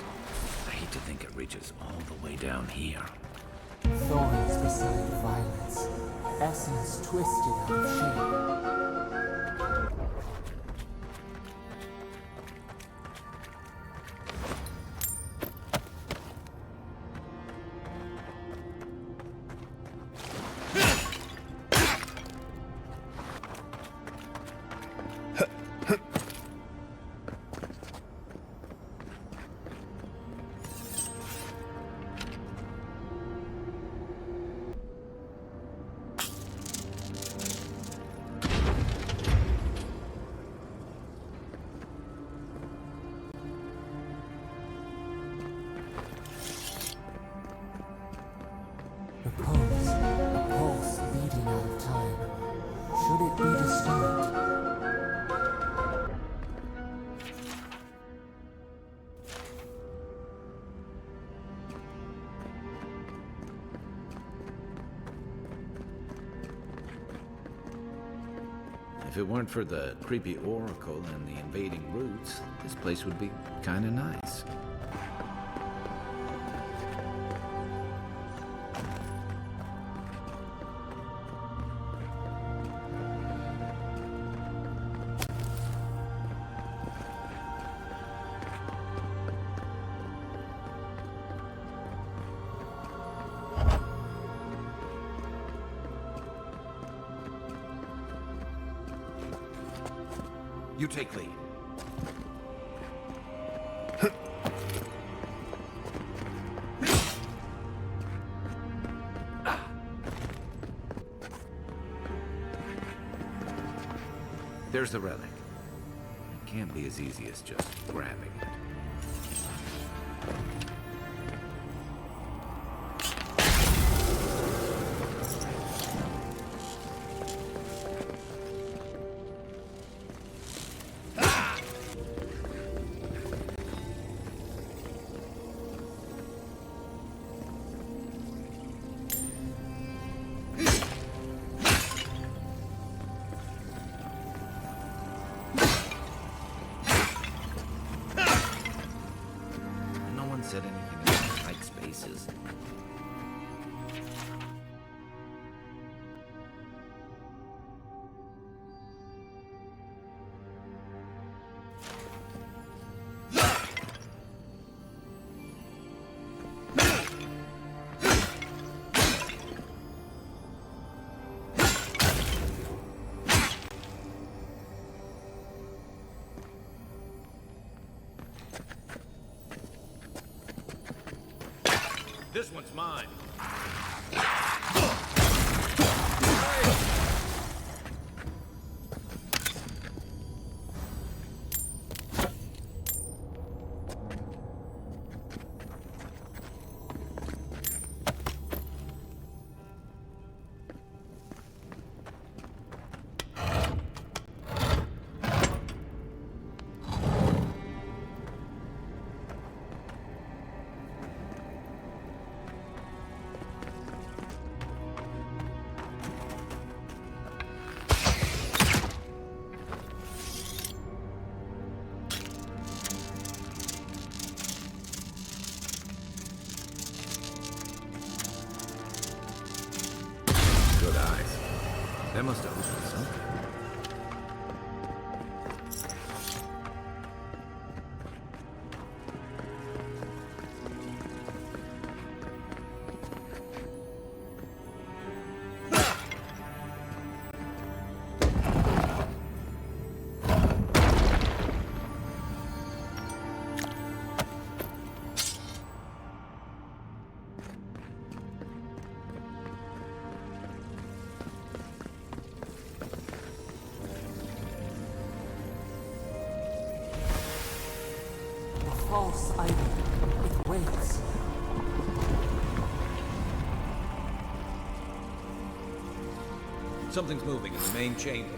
I hate to think it reaches all the way down here. Thorns beside violence, essence twisted out of shape. If it weren't for the creepy oracle and the invading roots, this place would be kinda nice. You take lead. There's the relic. It can't be as easy as just grabbing it. Said anything about tight spaces. This one's mine. There must have been something. False item. It waits. Something's moving in the main chamber.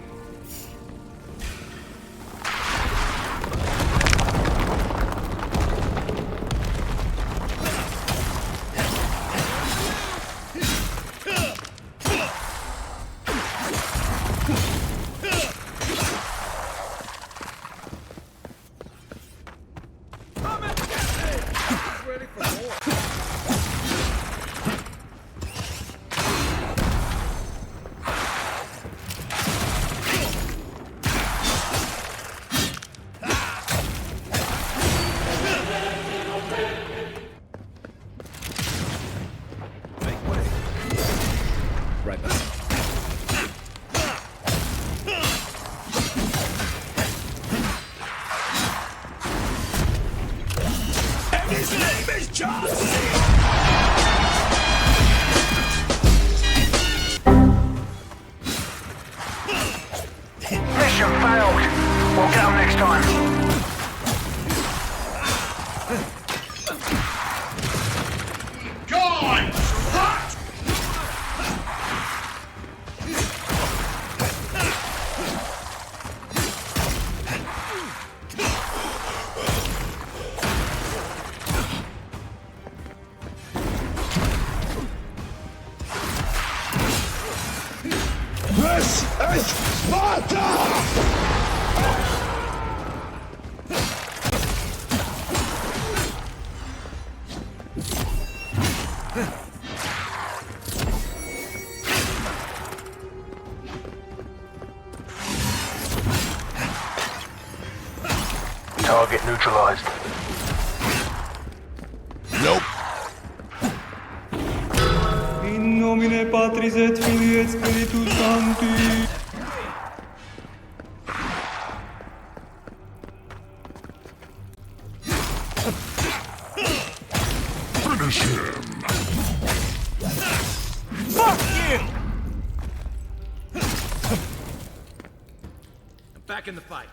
Target neutralized. Nope. In nomine Patris et Filii et Spiritus Sancti. Finish him. Fuck you! I'm back in the fight.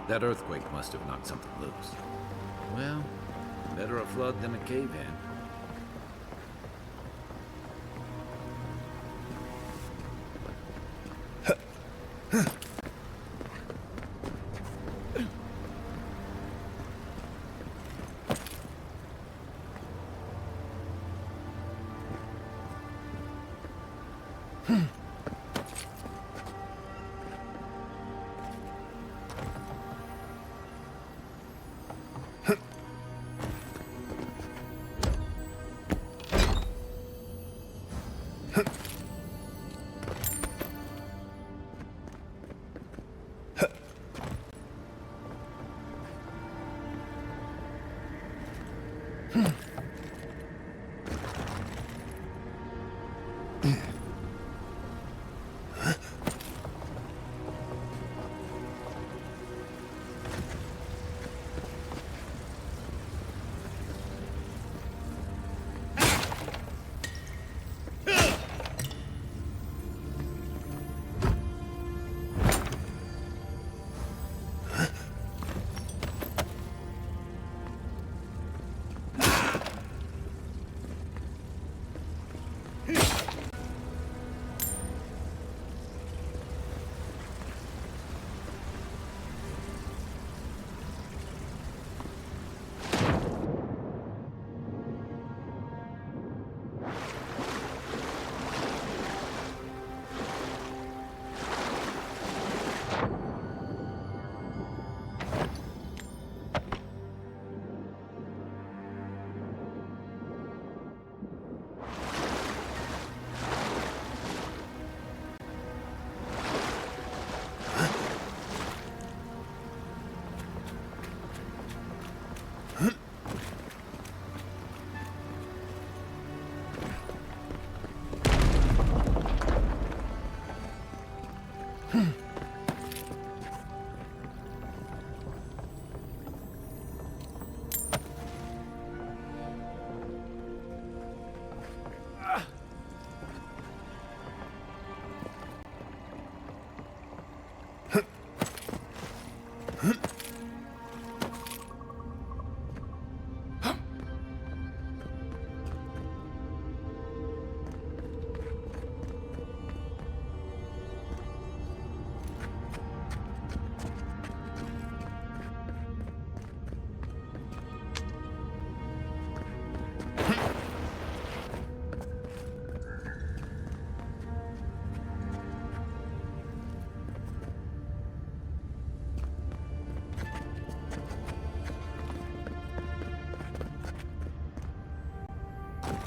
That earthquake must have knocked something loose. Well, better a flood than a cave-in.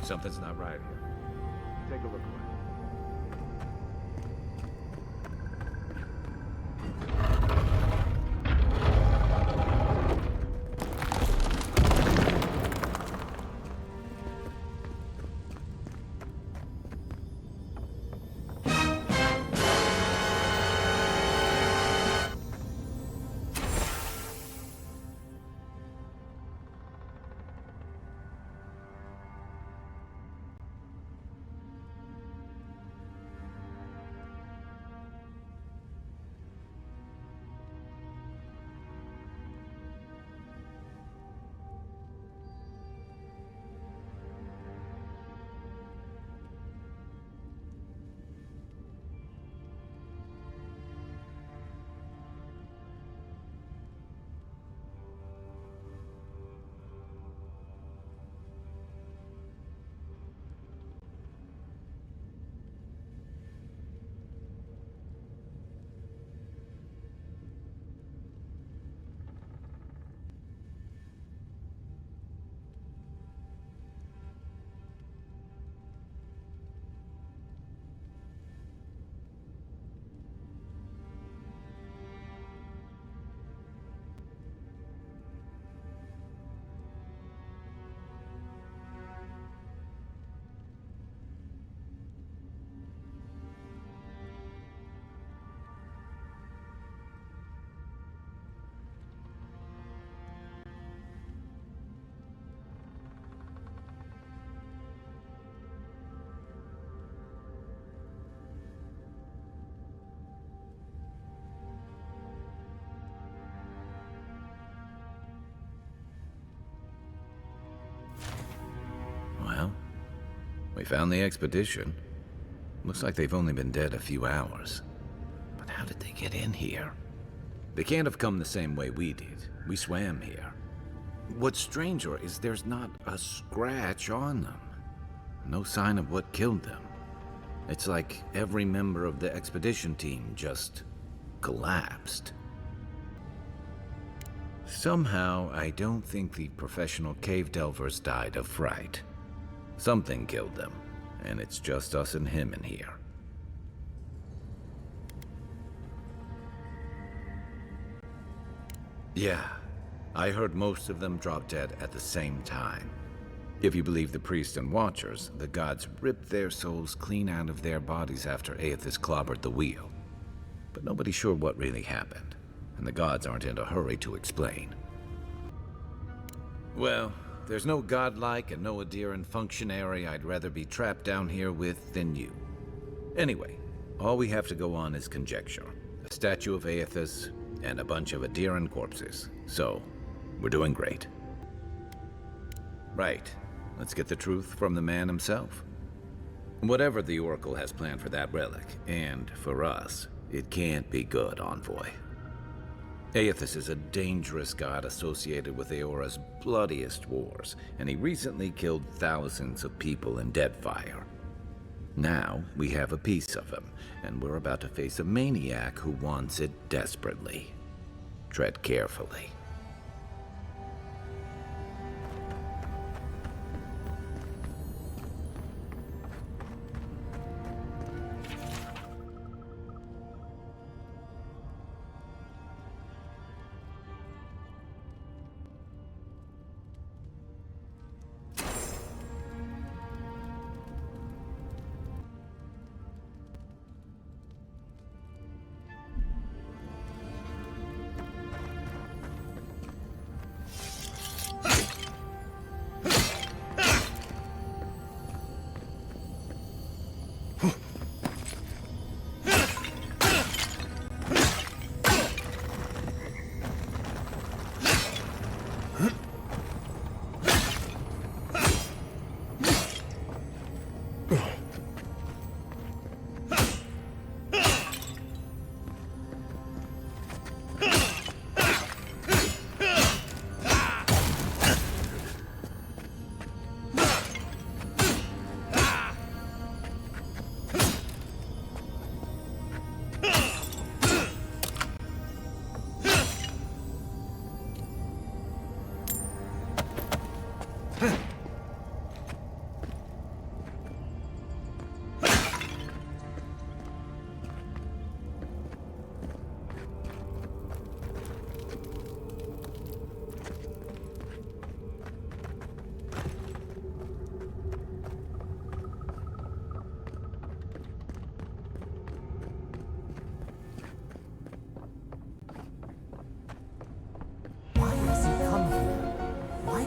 Something's not right here. Take a look around. Well, we found the expedition. Looks like they've only been dead a few hours. But how did they get in here? They can't have come the same way we did. We swam here. What's stranger is there's not a scratch on them. No sign of what killed them. It's like every member of the expedition team just collapsed. Somehow, I don't think the professional cave delvers died of fright. Something killed them, and it's just us and him in here. Yeah, I heard most of them drop dead at the same time. If you believe the priests and watchers, the gods ripped their souls clean out of their bodies after Aethys clobbered the wheel. But nobody's sure what really happened, and the gods aren't in a hurry to explain. Well, there's no godlike and no adherent functionary I'd rather be trapped down here with than you. Anyway, all we have to go on is conjecture. A statue of Aethys, and a bunch of adherent corpses. So, we're doing great. Right. Let's get the truth from the man himself. Whatever the Oracle has planned for that relic, and for us, it can't be good, Envoy. Aethys is a dangerous god associated with Eora's bloodiest wars, and he recently killed thousands of people in Deadfire. Now, we have a piece of him, and we're about to face a maniac who wants it desperately. Tread carefully.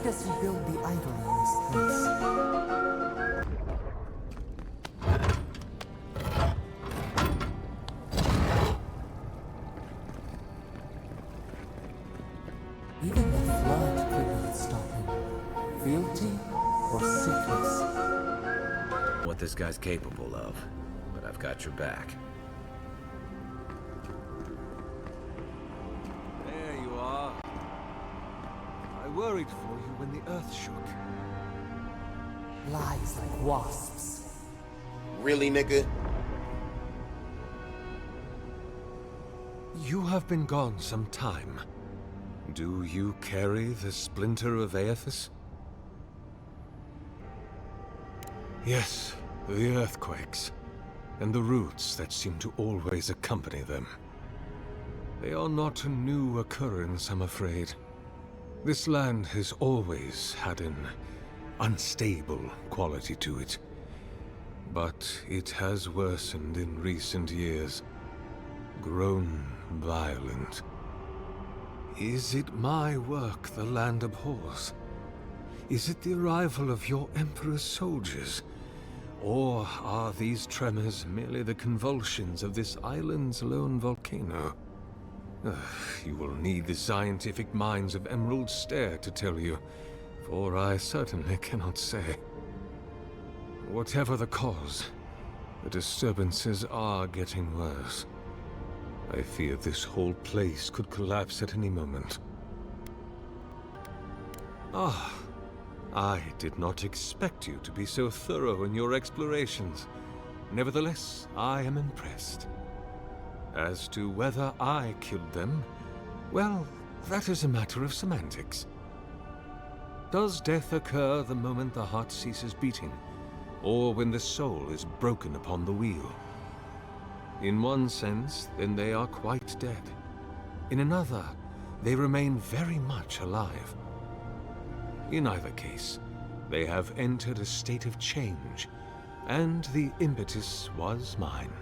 Let us rebuild the idol in this place. Even the flood could not stop him. Fealty or sickness. What this guy's capable of, but I've got your back. There you are. I worried for you when the earth shook. Lies like wasps. Really, nigga? You have been gone some time. Do you carry the splinter of Aethys? Yes, the earthquakes, and the roots that seem to always accompany them. They are not a new occurrence, I'm afraid. This land has always had an unstable quality to it. But it has worsened in recent years, grown violent. Is it my work the land abhors? Is it the arrival of your Emperor's soldiers? Or are these tremors merely the convulsions of this island's lone volcano? You will need the scientific minds of Emerald Stair to tell you, for I certainly cannot say. Whatever the cause, the disturbances are getting worse. I fear this whole place could collapse at any moment. Ah, I did not expect you to be so thorough in your explorations. Nevertheless, I am impressed. As to whether I killed them, well, that is a matter of semantics. Does death occur the moment the heart ceases beating, or when the soul is broken upon the wheel? In one sense, then they are quite dead. In another, they remain very much alive. In either case, they have entered a state of change, and the impetus was mine.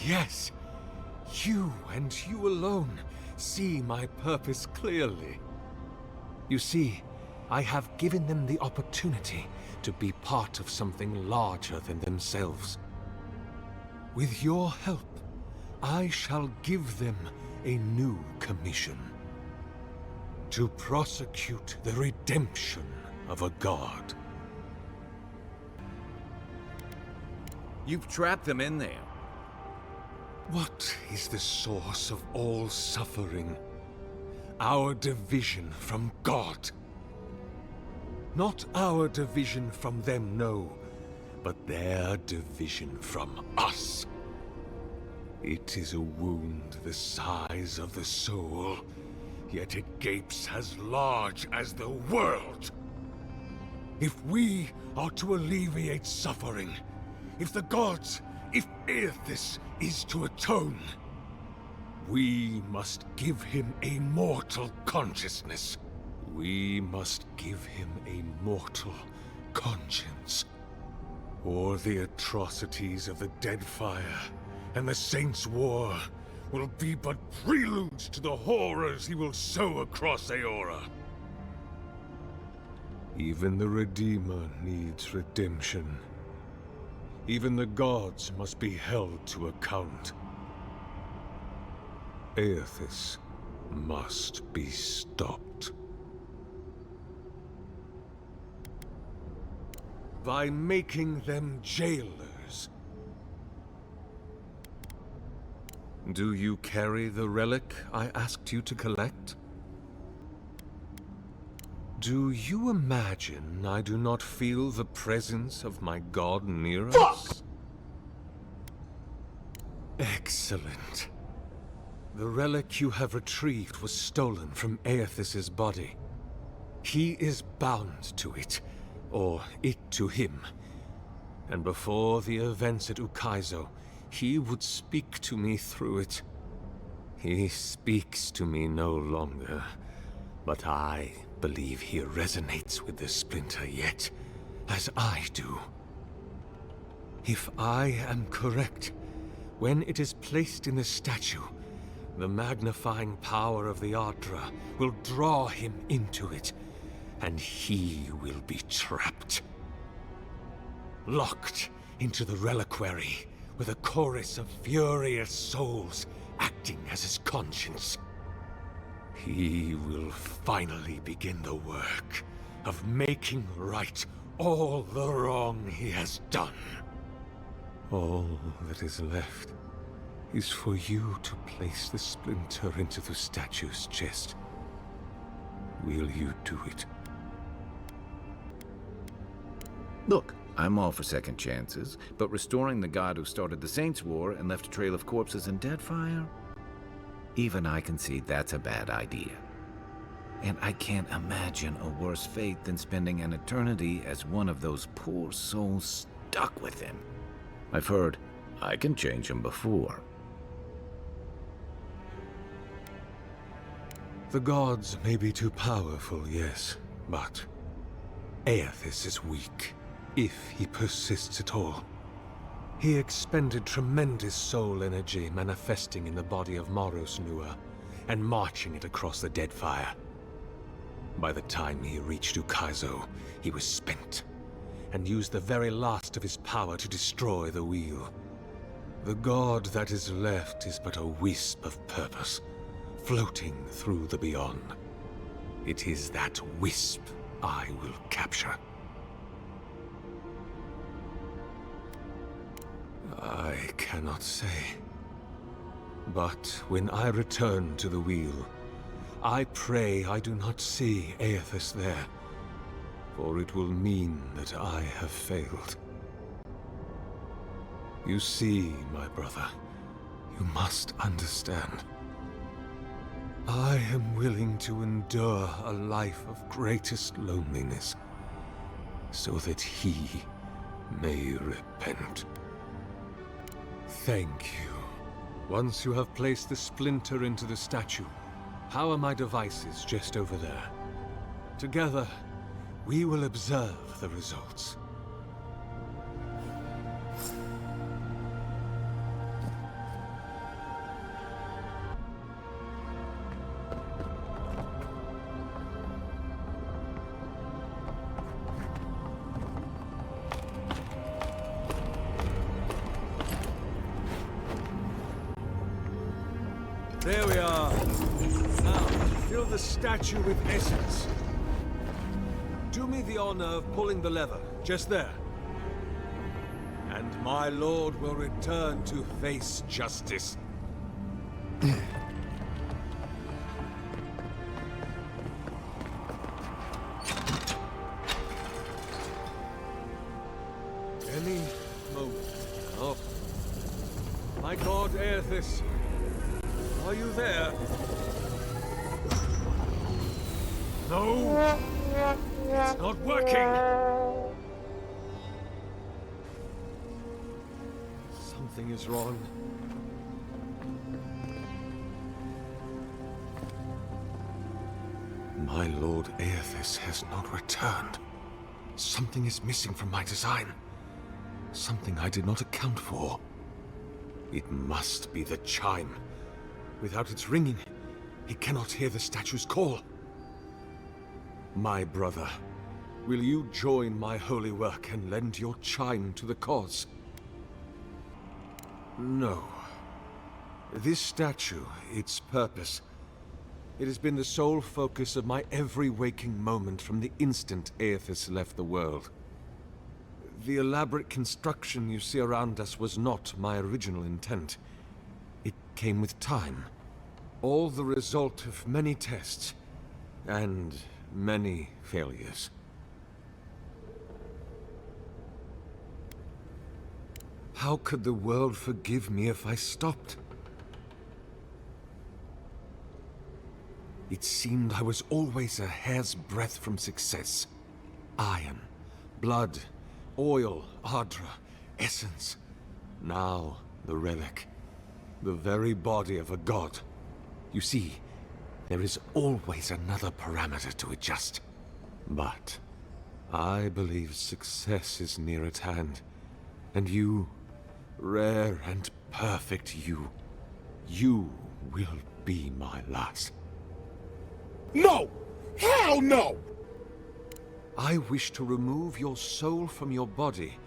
Yes, you and you alone see my purpose clearly. You see, I have given them the opportunity to be part of something larger than themselves. With your help, I shall give them a new commission. To prosecute the redemption of a god. You've trapped them in there. What is the source of all suffering? Our division from God. Not our division from them, no, but their division from us. It is a wound the size of the soul, yet it gapes as large as the world. If we are to alleviate suffering, if the gods, if Aethys is to atone, we must give him a mortal consciousness. We must give him a mortal conscience. Or the atrocities of the Deadfire and the Saints' War will be but preludes to the horrors he will sow across Aora. Even the Redeemer needs redemption. Even the gods must be held to account. Aethys must be stopped. By making them jailers. Do you carry the relic I asked you to collect? Do you imagine I do not feel the presence of my god near us? Excellent. The relic you have retrieved was stolen from Aethys' body. He is bound to it, or it to him. And before the events at Ukaizo, he would speak to me through it. He speaks to me no longer, but I believe he resonates with the splinter yet, as I do. If I am correct, when it is placed in the statue, The magnifying power of the Ardra will draw him into it, and he will be trapped. Locked into the reliquary with a chorus of furious souls acting as his conscience. He will finally begin the work of making right all the wrong he has done. All that is left is for you to place the splinter into the statue's chest. Will you do it? Look, I'm all for second chances, but restoring the god who started the Saints' War and left a trail of corpses in Deadfire? Even I can see that's a bad idea. And I can't imagine a worse fate than spending an eternity as one of those poor souls stuck with him. I've heard I can change him before. The gods may be too powerful, yes, but Aethys is weak, if he persists at all. He expended tremendous soul energy manifesting in the body of Moros Nua and marching it across the Deadfire. By the time he reached Ukaizo, he was spent, and used the very last of his power to destroy the wheel. The god that is left is but a wisp of purpose, floating through the beyond. It is that wisp I will capture. I cannot say. But when I return to the wheel, I pray I do not see Aethys there, for it will mean that I have failed. You see, my brother, you must understand. I am willing to endure a life of greatest loneliness, so that he may repent. Thank you. Once you have placed the splinter into the statue, power my devices just over there. Together, we will observe the results. There we are. Now, fill the statue with essence. Do me the honor of pulling the lever, just there. And my lord will return to face justice. Any moment. Oh. My god Aethys. Are you there? No! It's not working! Something is wrong. My lord Aethys has not returned. Something is missing from my design. Something I did not account for. It must be the chime. Without its ringing, he cannot hear the statue's call. My brother, will you join my holy work and lend your chime to the cause? No. This statue, its purpose, it has been the sole focus of my every waking moment from the instant Aethys left the world. The elaborate construction you see around us was not my original intent. It came with time. All the result of many tests, and many failures. How could the world forgive me if I stopped? It seemed I was always a hair's breadth from success. Iron, blood, oil, Ardra, essence. Now, the relic. The very body of a god. You see, there is always another parameter to adjust. But I believe success is near at hand. And you, rare and perfect you will be my last. No! Hell no! I wish to remove your soul from your body,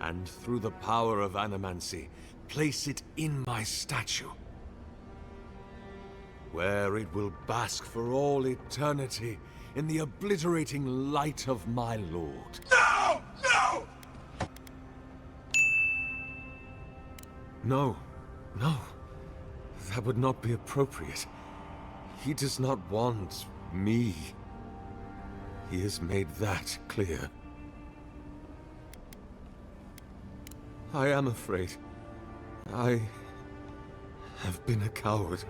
and through the power of animancy, place it in my statue, where it will bask for all eternity in the obliterating light of my lord. No! No! No, no. That would not be appropriate. He does not want me. He has made that clear. I am afraid. I have been a coward.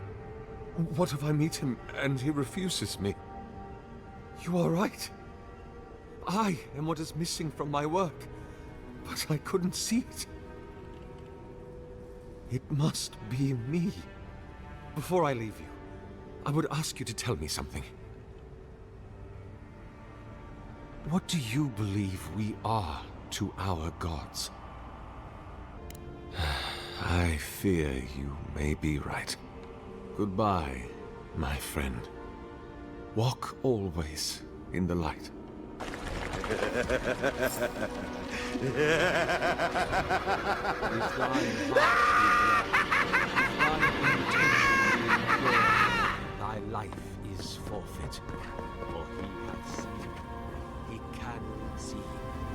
What if I meet him and he refuses me? You are right. I am what is missing from my work, but I couldn't see it. It must be me. Before I leave you, I would ask you to tell me something. What do you believe we are to our gods? I fear you may be right. Goodbye, my friend. Walk always in the light. Thy life is forfeit, for he hath seen. He can see.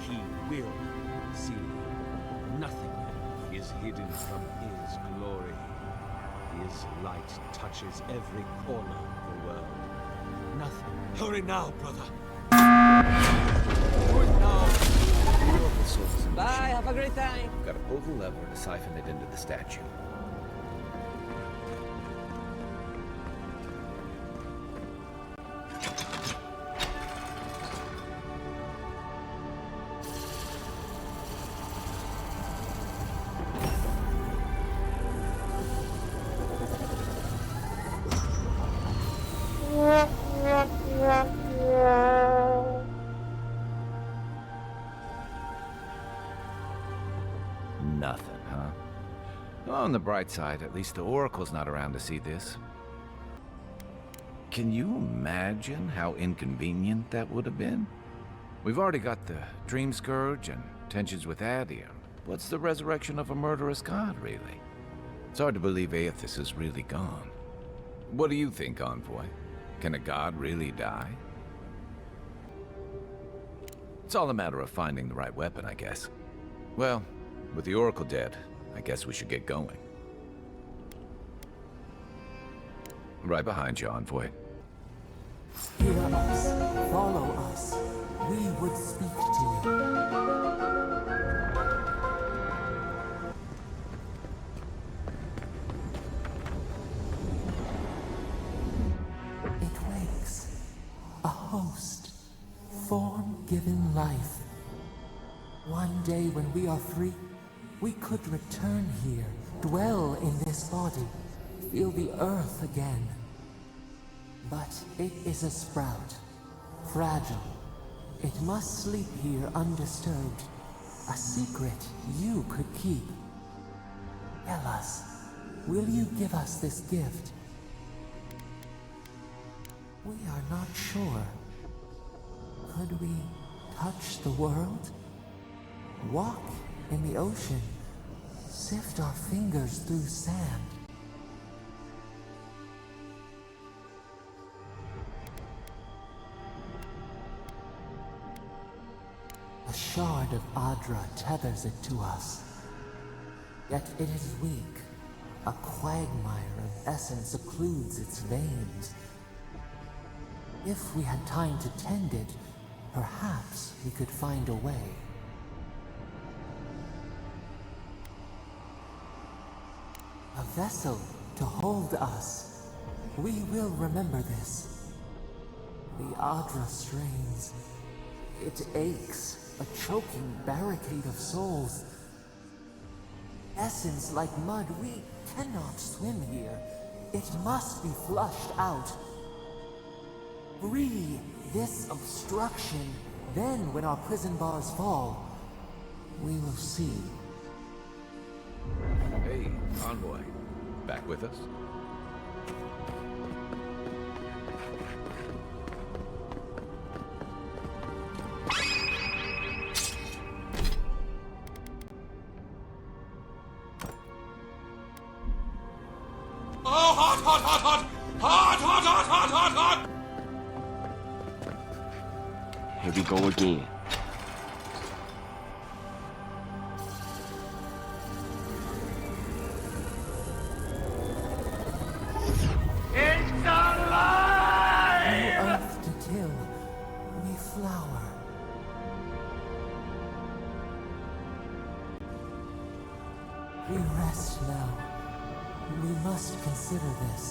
He will see. Nothing is hidden from his glory. His light touches every corner of the world. Nothing. Hurry now, brother. Hurry now. Bye, have a great time. Got to pull the lever to siphon it into the statue. Nothing, huh? Well, on the bright side, at least the Oracle's not around to see this. Can you imagine how inconvenient that would have been? We've already got the Dream Scourge and tensions with Adium. What's the resurrection of a murderous god, really? It's hard to believe Aethys is really gone. What do you think, Envoy? Can a god really die? It's all a matter of finding the right weapon, I guess. Well, with the Oracle dead, I guess we should get going. Right behind you, Envoy. Hear us, follow us. We would speak to you. It wakes. A host. Form-given life. One day when we are free, we could return here, dwell in this body, feel the earth again. But it is a sprout, fragile. It must sleep here undisturbed. A secret you could keep. Tell us, will you give us this gift? We are not sure. Could we touch the world? Walk in the ocean, sift our fingers through sand. A shard of Adra tethers it to us. Yet it is weak. A quagmire of essence occludes its veins. If we had time to tend it, perhaps we could find a way. A vessel to hold us. We will remember this. The Adra strains. It aches, a choking barricade of souls. Essence like mud, we cannot swim here. It must be flushed out. Free this obstruction, then when our prison bars fall, we will see. Hey, Envoy. Back with us? Oh, hot, hot, hot, hot! Hot, hot, hot, hot, hot, hot! Here we go again. It's alive! No earth to till, we flower. We rest now. We must consider this.